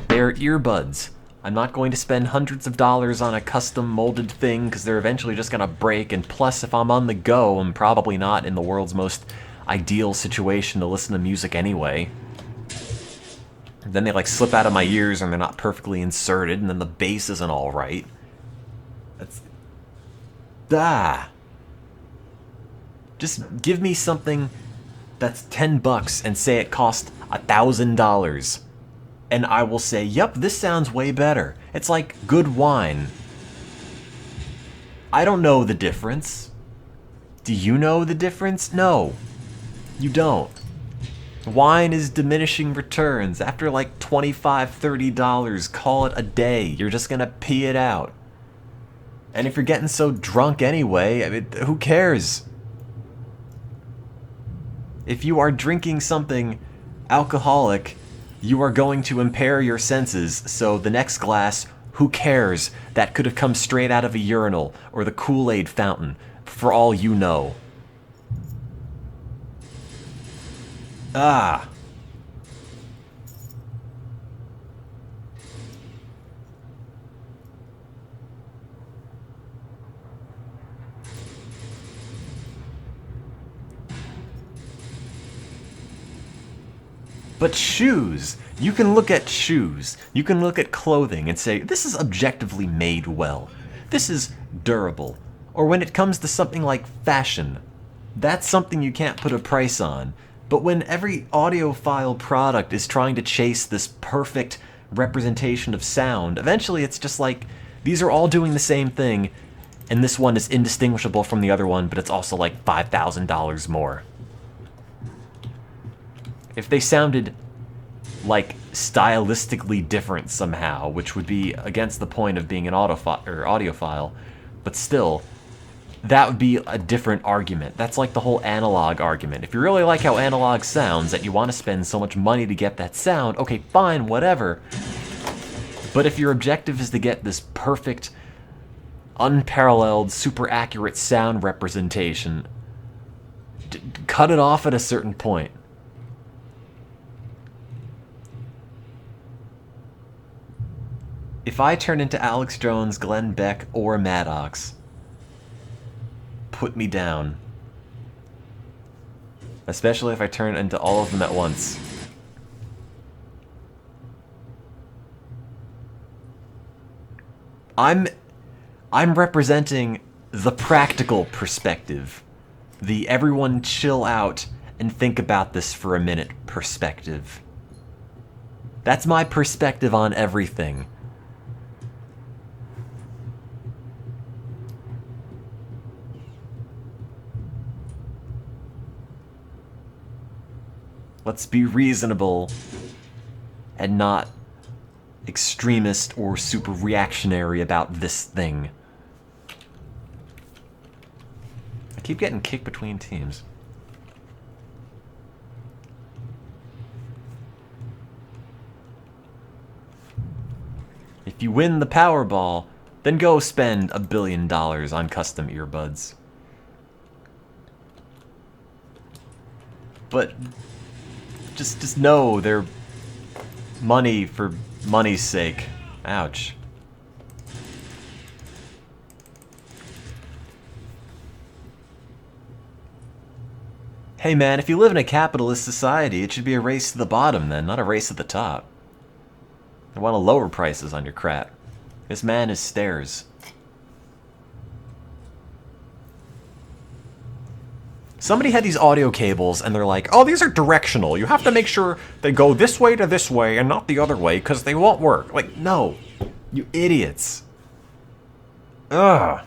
A: They're earbuds. I'm not going to spend hundreds of dollars on a custom molded thing because they're eventually just going to break, and plus if I'm on the go, I'm probably not in the world's most ideal situation to listen to music anyway. Then they like slip out of my ears and they're not perfectly inserted, and then the bass isn't all right. That's... Just give me something that's $10 and say it cost $1,000. And I will say, yep, this sounds way better. It's like good wine. I don't know the difference. Do you know the difference? No, you don't. Wine is diminishing returns. After like $25, $30, call it a day. You're just gonna pee it out. And if you're getting so drunk anyway, I mean, who cares? If you are drinking something alcoholic, you are going to impair your senses, so the next glass, who cares? That could have come straight out of a urinal or the Kool-Aid fountain, for all you know. But shoes, you can look at shoes, you can look at clothing and say, this is objectively made well. This is durable. Or when it comes to something like fashion, that's something you can't put a price on. But when every audiophile product is trying to chase this perfect representation of sound, eventually it's just like, these are all doing the same thing, and this one is indistinguishable from the other one, but it's also like $5,000 more. If they sounded like stylistically different somehow, which would be against the point of being an audiophile, but still, that would be a different argument. That's like the whole analog argument. If you really like how analog sounds, that you want to spend so much money to get that sound, okay, fine, whatever. But if your objective is to get this perfect, unparalleled, super accurate sound representation, cut it off at a certain point. If I turn into Alex Jones, Glenn Beck, or Maddox, put me down. Especially if I turn into all of them at once. I'm representing the practical perspective. The everyone chill out and think about this for a minute perspective. That's my perspective on everything. Let's be reasonable and not extremist or super reactionary about this thing. I keep getting kicked between teams. If you win the Powerball, then go spend $1 billion on custom earbuds. But just know they're money for money's sake. Ouch. Hey man, if you live in a capitalist society, it should be a race to the bottom then, not a race to the top. I want to lower prices on your crap. This man is stairs. Somebody had these audio cables and they're like, oh, these are directional. You have to make sure they go this way to this way and not the other way because they won't work. Like, no. You idiots. Ugh.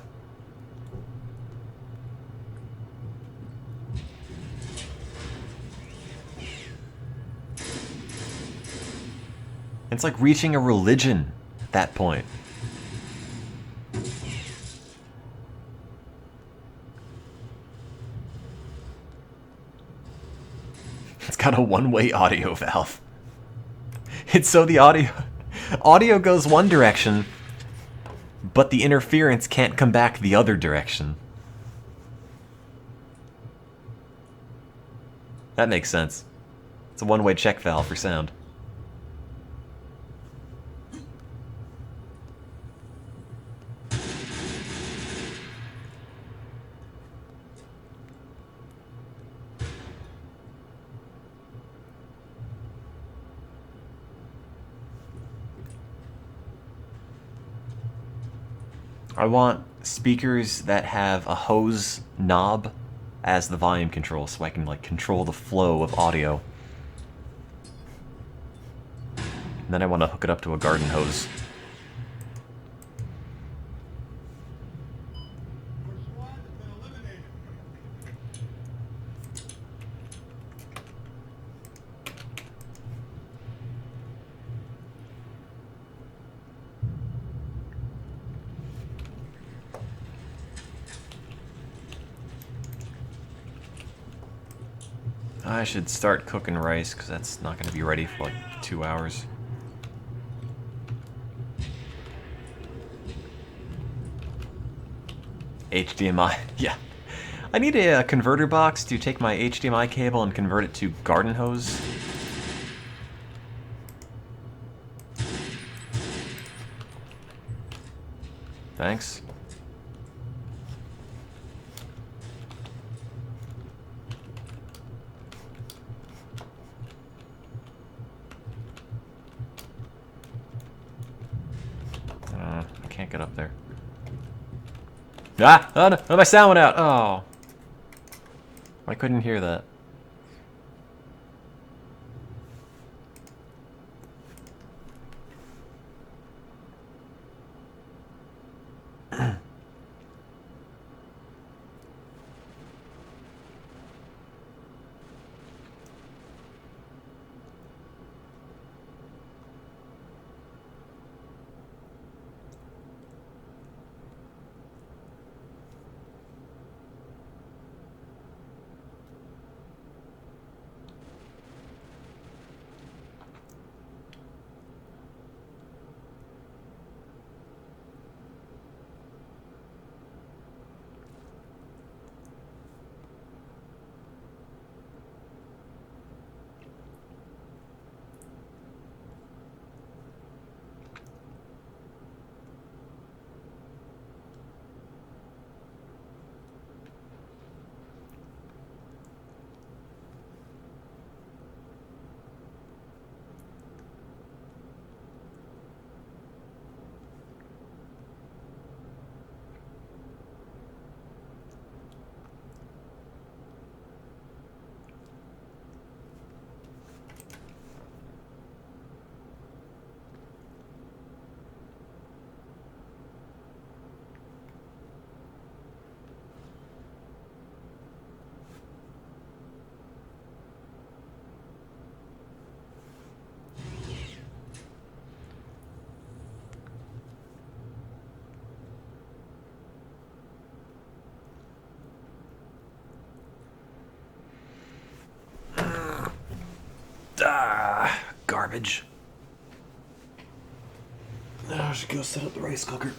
A: It's like reaching a religion at that point. got a one-way audio valve. It's so the audio goes one direction, but the interference can't come back the other direction. That makes sense. It's a one-way check valve for sound. I want speakers that have a hose knob as the volume control, so I can like control the flow of audio. And then I want to hook it up to a garden hose. I should start cooking rice, because that's not going to be ready for like 2 hours. HDMI, yeah. I need a converter box to take my HDMI cable and convert it to garden hose. Thanks. I can't get up there. Ah! Oh no! Oh, my sound went out! Oh. I couldn't hear that. Garbage. Now I should go set up the rice cooker.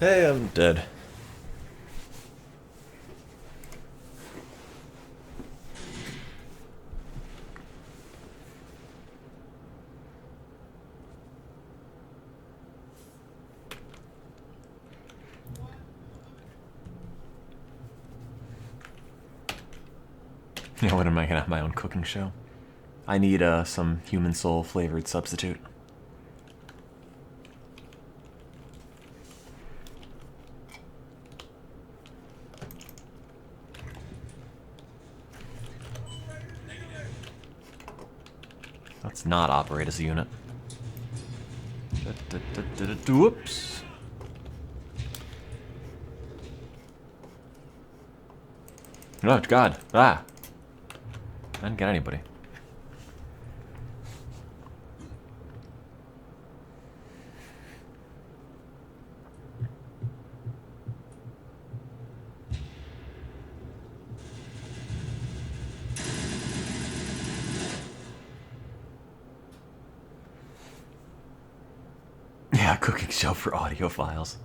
A: Hey, I'm dead. Yeah, when am I gonna have my own cooking show? I need some human soul flavored substitute. Let's not operate as a unit. Whoops. Oh, God. Ah. I didn't get anybody. Yeah, cooking show for audiophiles.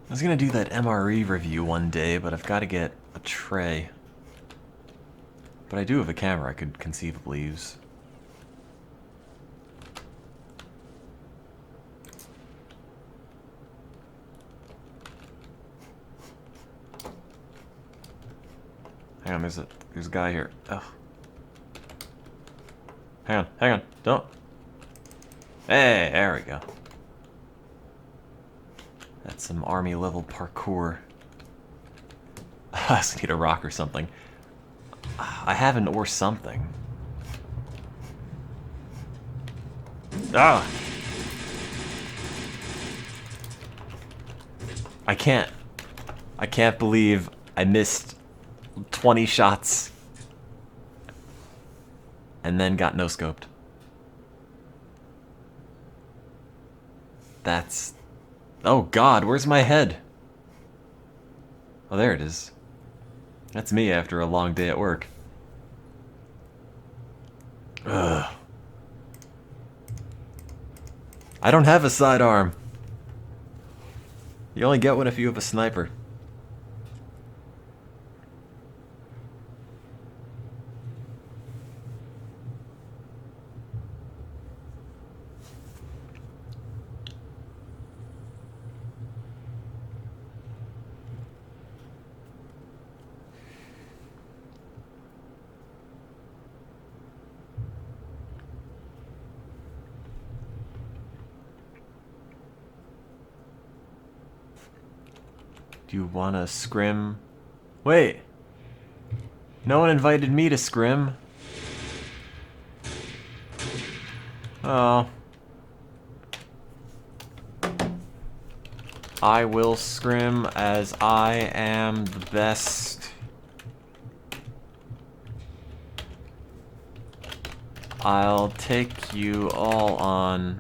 A: I was gonna do that MRE review one day, but I've got to get a tray. But I do have a camera I could conceivably use. Hang on, there's a guy here. Oh. Hang on, don't. Hey, there we go. That's some army level parkour. I just need a rock or something. I have an or something. Ah! I can't believe I missed 20 shots and then got no scoped. That's... Oh God, where's my head? Oh, there it is. That's me after a long day at work. Ugh. I don't have a sidearm. You only get one if you have a sniper. Do you wanna scrim? Wait! No one invited me to scrim. Oh. I will scrim as I am the best. I'll take you all on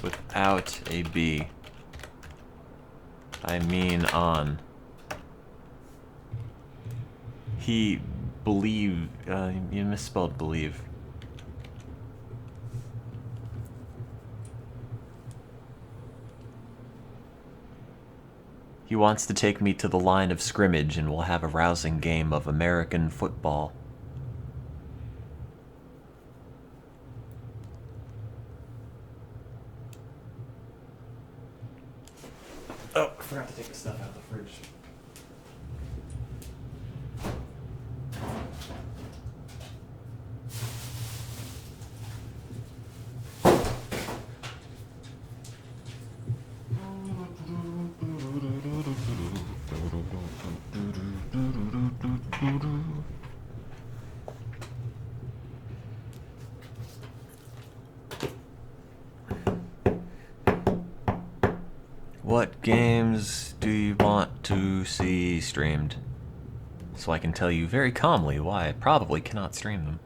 A: without a B. I mean on. He believe, you misspelled believe. He wants to take me to the line of scrimmage and we'll have a rousing game of American football. Oh, I forgot to take the stuff out of the fridge. What games do you want to see streamed? So I can tell you very calmly why I probably cannot stream them.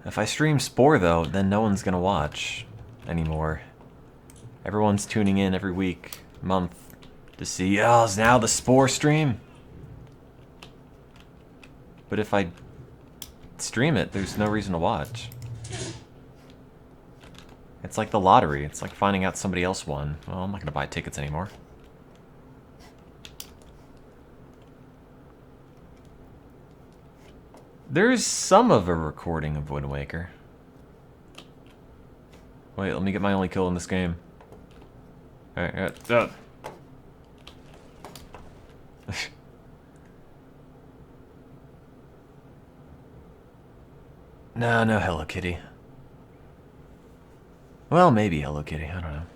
A: If I stream Spore, though, then no one's gonna watch anymore. Everyone's tuning in every week, month, to see, oh, it's now the Spore stream. But if I stream it, there's no reason to watch. It's like the lottery. It's like finding out somebody else won. Well, I'm not gonna buy tickets anymore. There's some of a recording of Wind Waker. Wait, let me get my only kill in this game. Alright, No Hello Kitty. Well, maybe Hello Kitty, I don't know.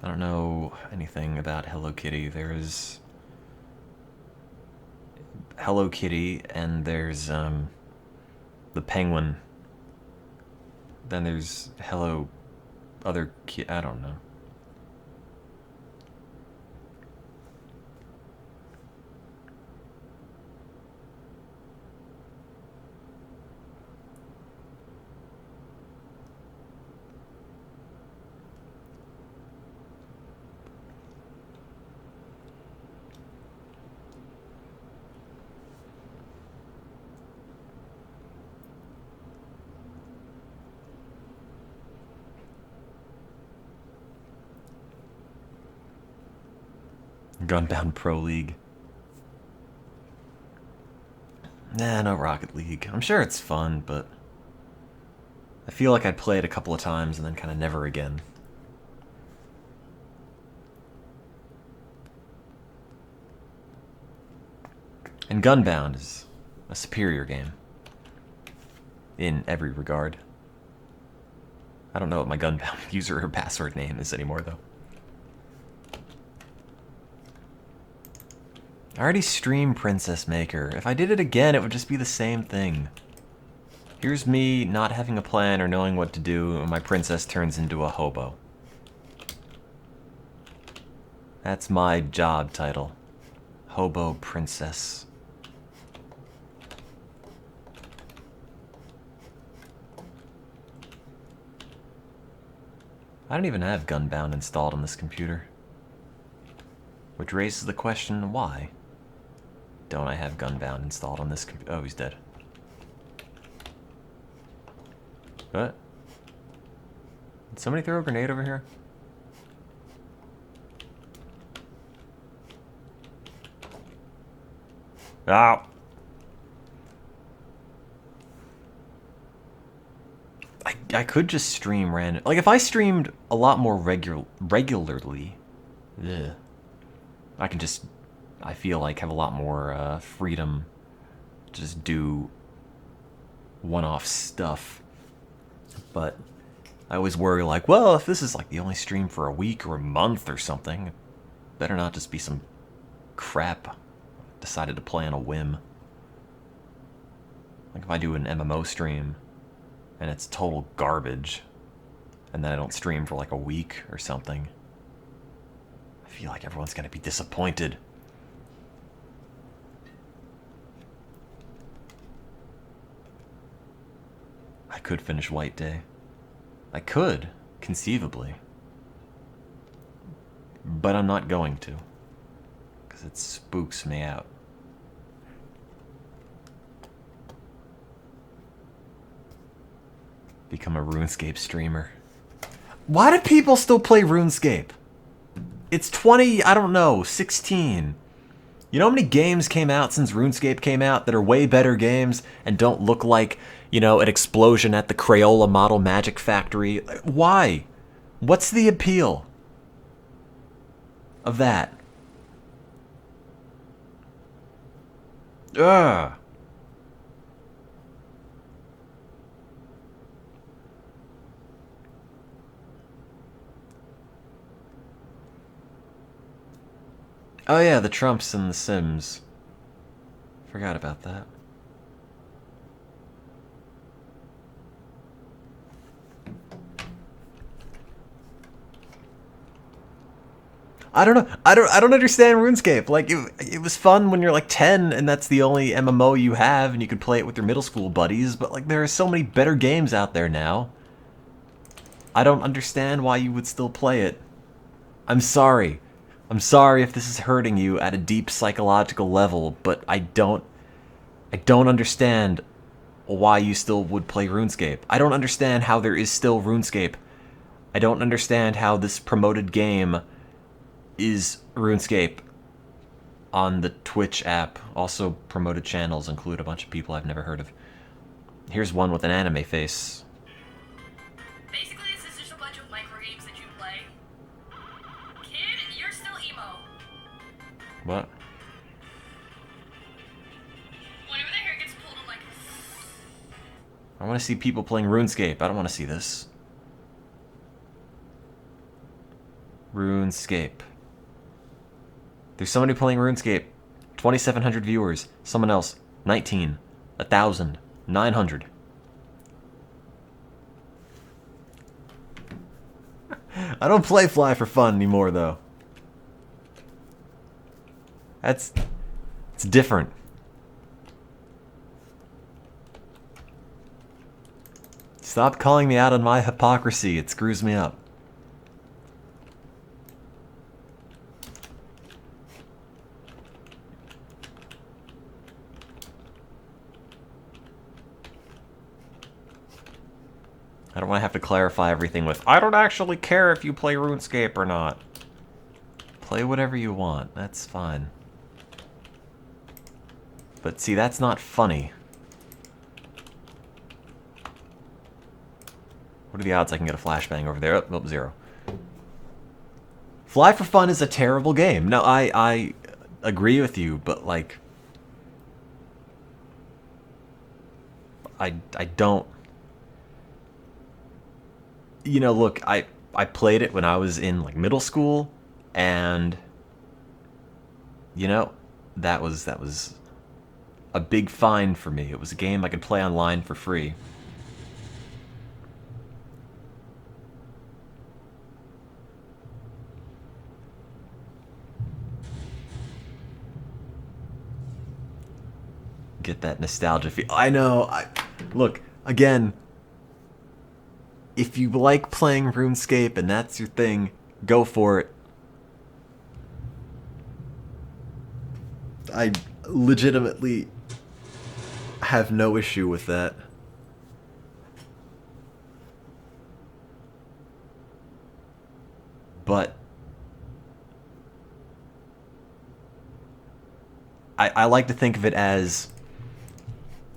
A: I don't know anything about Hello Kitty. There's Hello Kitty, and there's the penguin. Then there's Hello Other Kitty. I don't know. Gunbound Pro League. Nah, no Rocket League. I'm sure it's fun, but I feel like I'd play it a couple of times and then kind of never again. And Gunbound is a superior game. In every regard. I don't know what my Gunbound user or password name is anymore, though. I already streamed Princess Maker. If I did it again, it would just be the same thing. Here's me not having a plan or knowing what to do, and my princess turns into a hobo. That's my job title. Hobo Princess. I don't even have Gunbound installed on this computer. Which raises the question, why don't I have Gunbound installed on this computer? Oh, he's dead. What? Did somebody throw a grenade over here? Ow! I could just stream random. Like, if I streamed a lot more regularly, ugh, I can just, I feel like, have a lot more freedom to just do one-off stuff. But I always worry, like, well, if this is like the only stream for a week or a month or something, it better not just be some crap decided to play on a whim. Like if I do an MMO stream and it's total garbage, and then I don't stream for like a week or something, I feel like everyone's gonna be disappointed. I could finish White Day. I could, conceivably. But I'm not going to. Because it spooks me out. Become a RuneScape streamer. Why do people still play RuneScape? It's 16. You know how many games came out since RuneScape came out that are way better games and don't look like, an explosion at the Crayola Model Magic Factory? Why? What's the appeal of that? Ugh. Oh yeah, the Trumps and the Sims. Forgot about that. I don't know. I don't understand RuneScape. Like it was fun when you're like 10 and that's the only MMO you have and you could play it with your middle school buddies, but like there are so many better games out there now. I don't understand why you would still play it. I'm sorry. I'm sorry if this is hurting you at a deep psychological level, but I don't understand why you still would play RuneScape. I don't understand how there is still RuneScape. I don't understand how this promoted game is RuneScape on the Twitch app. Also, promoted channels include a bunch of people I've never heard of. Here's one with an anime face.
B: Basically, this is just a bunch of micro games that you play. Kid, you're still emo.
A: What?
B: Whenever the hair gets pulled, I'm like...
A: I want to see people playing RuneScape. I don't want to see this. RuneScape. There's somebody playing RuneScape. 2,700 viewers. Someone else. 19. 1,000. 900. I don't play Fly for fun anymore, though. It's different. Stop calling me out on my hypocrisy. It screws me up. I don't want to have to clarify everything with, I don't actually care if you play RuneScape or not. Play whatever you want. That's fine. But see, that's not funny. What are the odds I can get a flashbang over there? Oh, 0. Fly for Fun is a terrible game. No, I agree with you, but like... I don't... Look, I played it when I was in like middle school, and that was a big find for me. It was a game I could play online for free. Get that nostalgia feel. I know. Look, again, if you like playing RuneScape and that's your thing, go for it. I legitimately have no issue with that. But I like to think of it as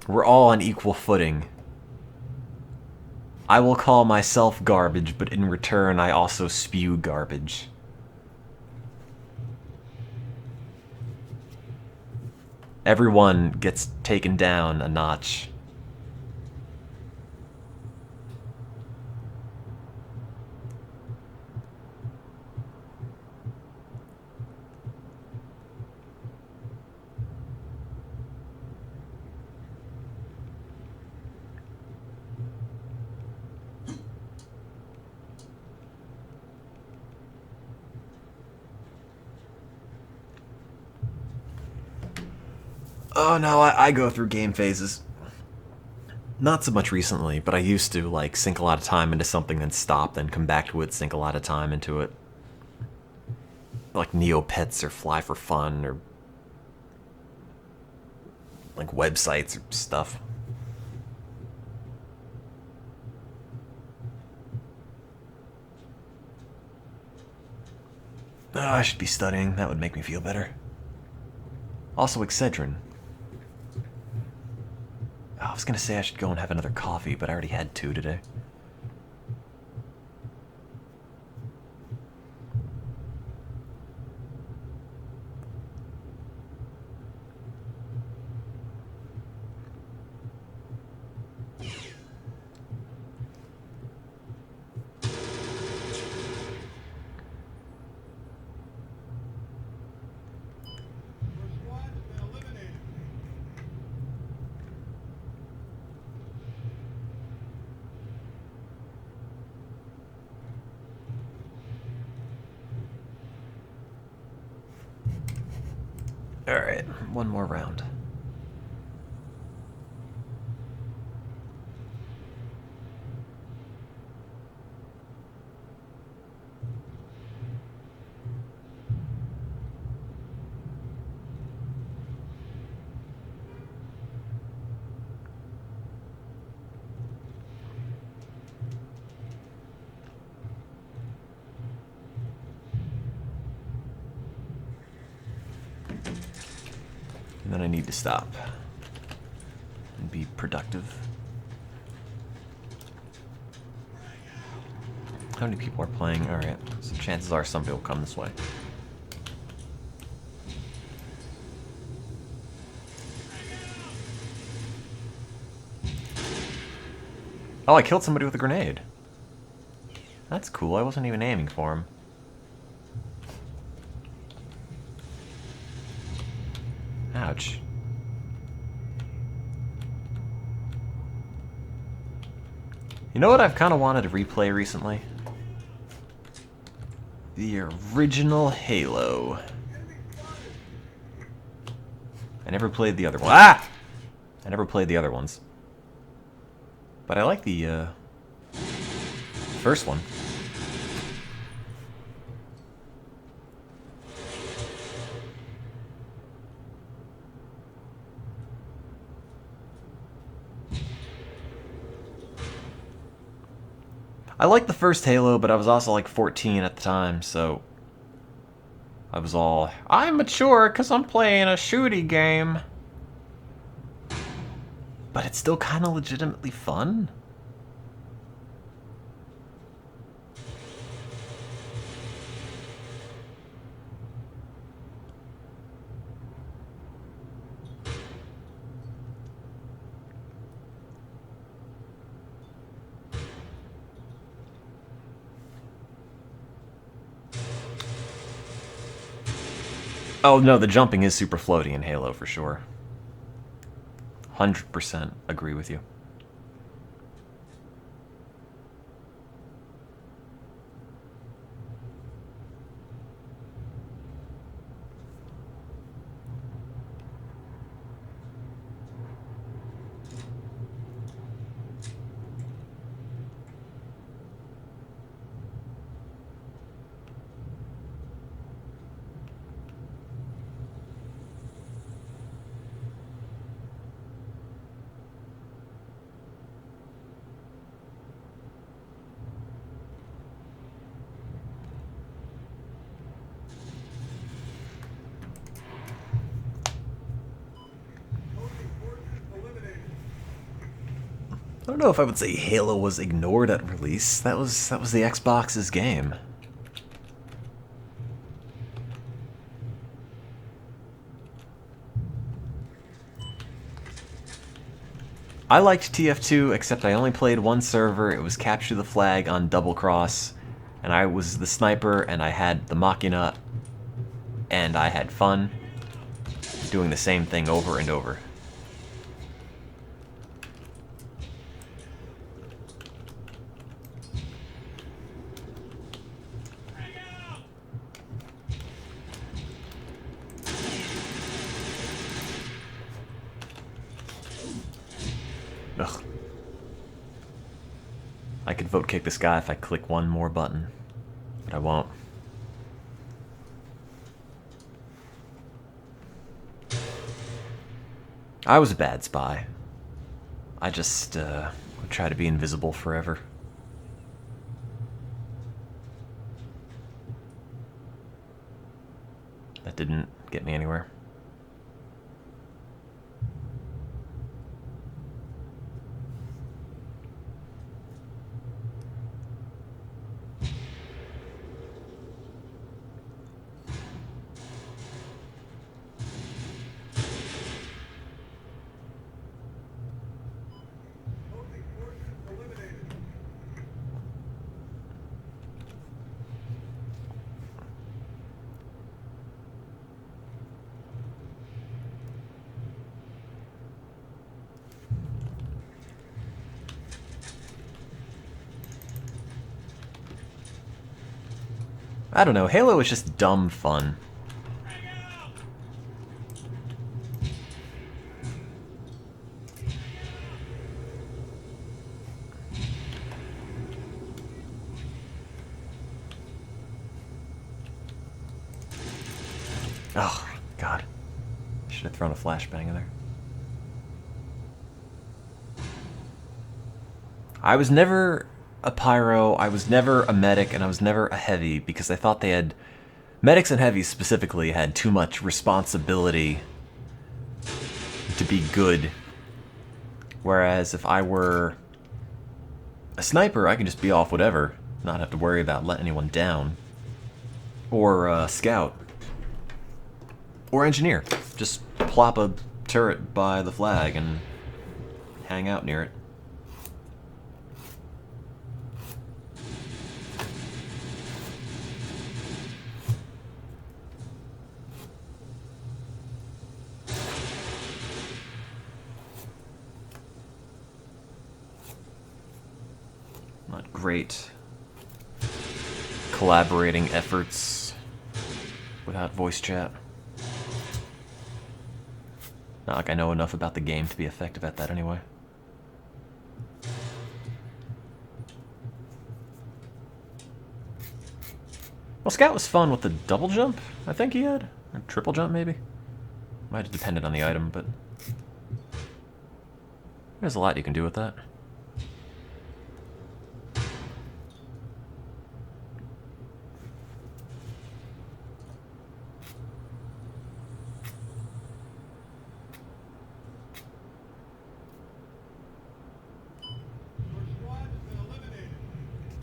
A: we're all on equal footing. I will call myself garbage, but in return I also spew garbage. Everyone gets taken down a notch. Oh no, I go through game phases. Not so much recently, but I used to like sink a lot of time into something, then stop, then come back to it, sink a lot of time into it. Like Neopets or Fly for Fun or like websites or stuff. Oh, I should be studying. That would make me feel better. Also, Excedrin. Oh, I was gonna say I should go and have another coffee, but I already had 2 today. Alright, one more round. And then I need to stop and be productive. How many people are playing? Alright, so chances are somebody will come this way. Oh, I killed somebody with a grenade. That's cool, I wasn't even aiming for him. Ouch. You know what I've kind of wanted to replay recently? The original Halo. I never played the other one. Ah! I never played the other ones. But I like the first one. I liked the first Halo, but I was also like 14 at the time, so I was all, I'm mature because I'm playing a shooty game. But it's still kind of legitimately fun. Oh no, the jumping is super floaty in Halo for sure. 100% agree with you. I don't know if I would say Halo was ignored at release. That was the Xbox's game. I liked TF2, except I only played one server. It was Capture the Flag on Double Cross, and I was the sniper, and I had the Machina, and I had fun doing the same thing over and over. Ugh. I could vote kick this guy if I click one more button, but I won't. I was a bad spy. I just would try to be invisible forever. That didn't get me anywhere. I don't know, Halo is just dumb fun. Oh, God. Should have thrown a flashbang in there. I was never a pyro, I was never a medic, and I was never a heavy because I thought they had... Medics and heavies specifically had too much responsibility to be good. Whereas if I were a sniper, I could just be off whatever, not have to worry about letting anyone down. Or a scout. Or engineer. Just plop a turret by the flag and hang out near it. Not great collaborating efforts without voice chat. Not like I know enough about the game to be effective at that anyway. Well, Scout was fun with the double jump, I think he had. Or triple jump, maybe? Might have depended on the item, but... there's a lot you can do with that.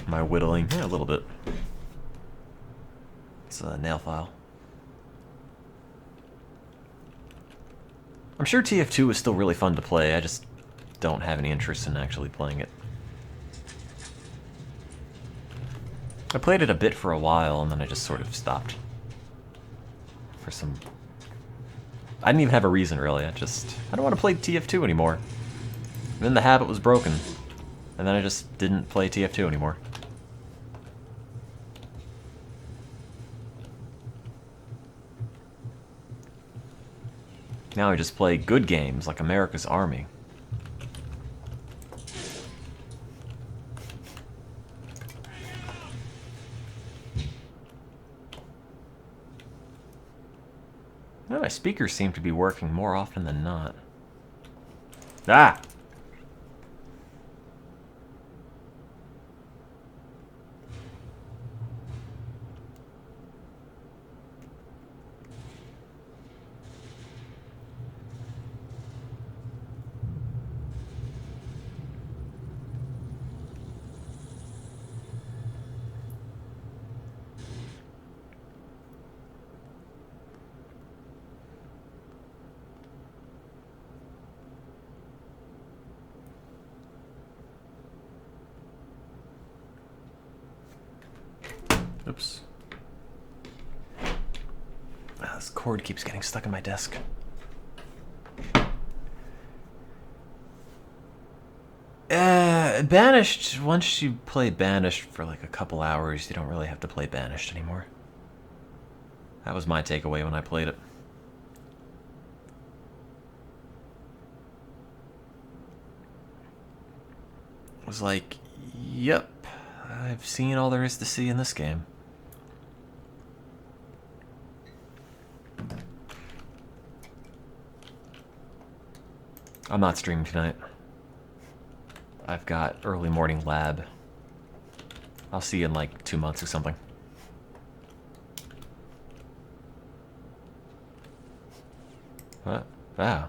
A: Am I whittling? Yeah, a little bit. It's a nail file. I'm sure TF2 is still really fun to play, I just don't have any interest in actually playing it. I played it a bit for a while, and then I just sort of stopped. For some... I didn't even have a reason, really. I don't want to play TF2 anymore. And then the habit was broken. And then I just didn't play TF2 anymore. Now I just play good games like America's Army. Well, my speakers seem to be working more often than not. Ah! Oops. This cord keeps getting stuck in my desk. Banished, once you play Banished for like a couple hours, you don't really have to play Banished anymore. That was my takeaway when I played it. It was like, Yep. I've seen all there is to see in this game. I'm not streaming tonight. I've got early morning lab. I'll see you in like 2 months or something. What? Wow.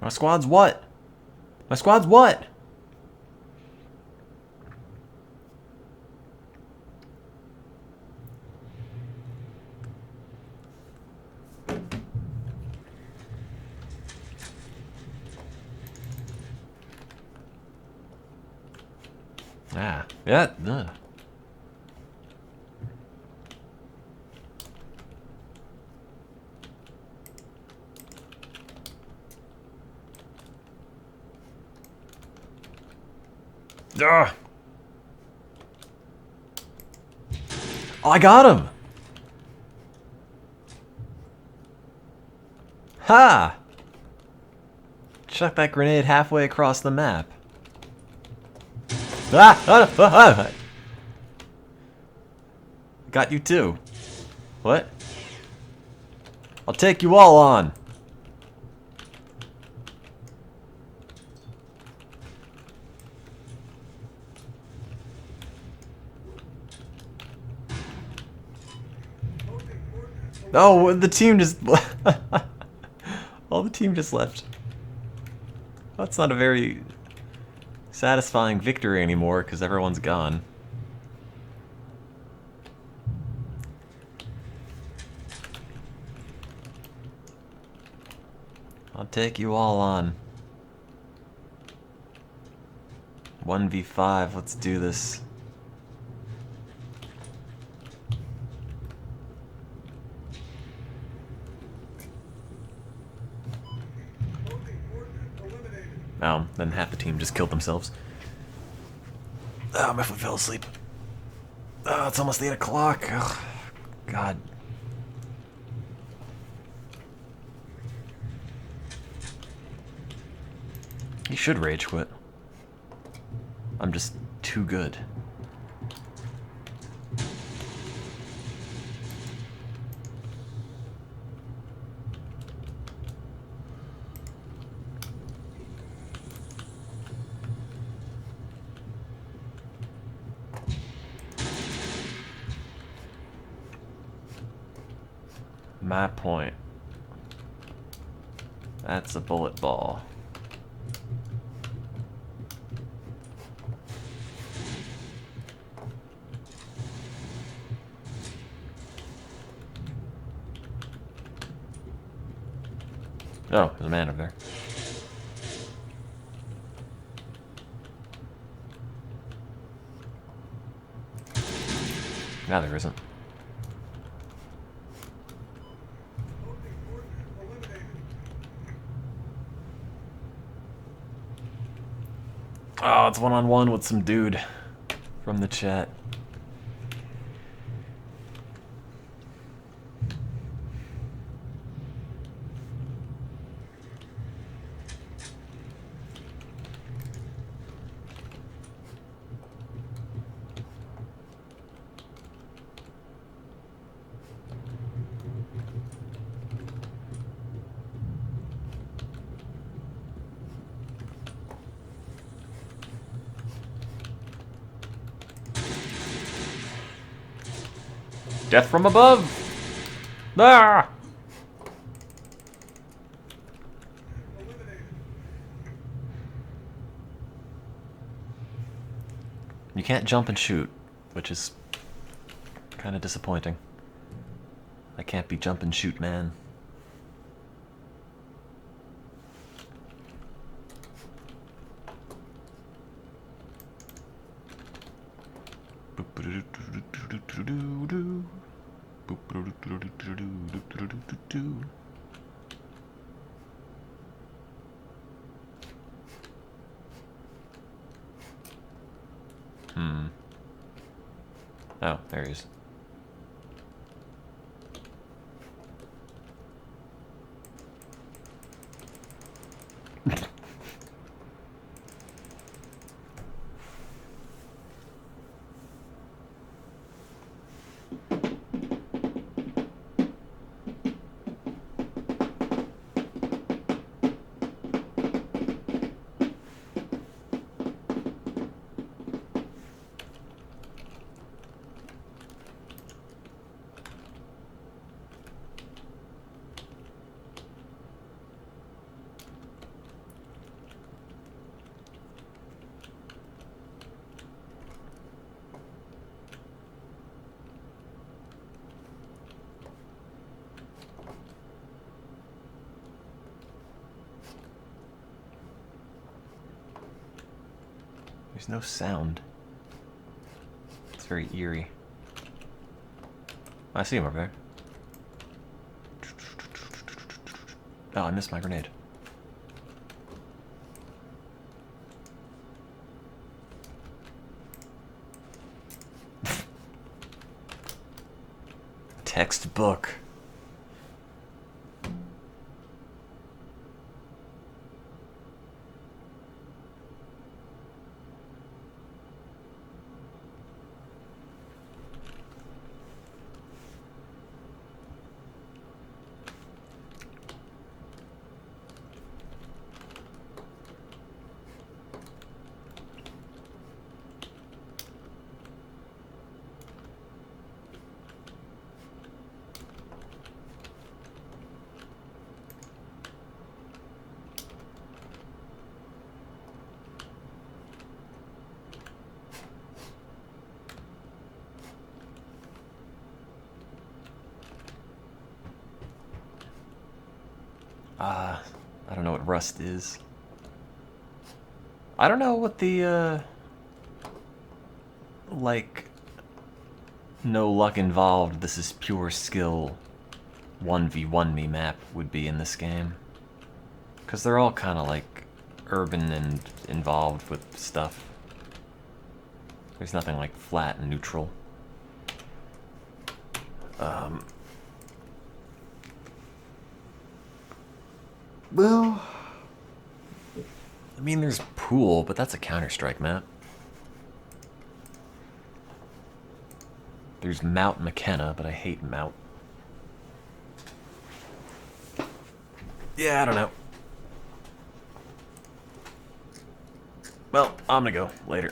A: My squad's what? My squad's what? Ah, yeah. Ugh. Oh, I got him! Ha! Chuck that grenade halfway across the map. Ah! Got you too. What? I'll take you all on. Oh, the team just... All the team just left. That's not a very satisfying victory anymore, because everyone's gone. I'll take you all on. 1v5, let's do this. Oh, then half the team just killed themselves. Oh, my foot fell asleep. Oh, it's almost 8 o'clock. Oh, God. You should rage quit. I'm just too good. My point. That's a bullet ball. Oh, there's a man over there. Now there isn't. Oh, it's one-on-one with some dude from the chat. Death from above! Ah! You can't jump and shoot, which is kind of disappointing. I can't be jump and shoot, man. Oh, there he is. There's no sound. It's very eerie. I see him over there. Oh, I missed my grenade. Textbook. I don't know what rust is. I don't know what the, like, no luck involved, this is pure skill 1v1 me map would be in this game. Because they're all kind of, like, urban and involved with stuff. There's nothing, like, flat and neutral. Well, I mean, there's Pool, but that's a Counter-Strike map. There's Mount McKenna, but I hate Mount. Yeah, I don't know. Well, I'm gonna go later.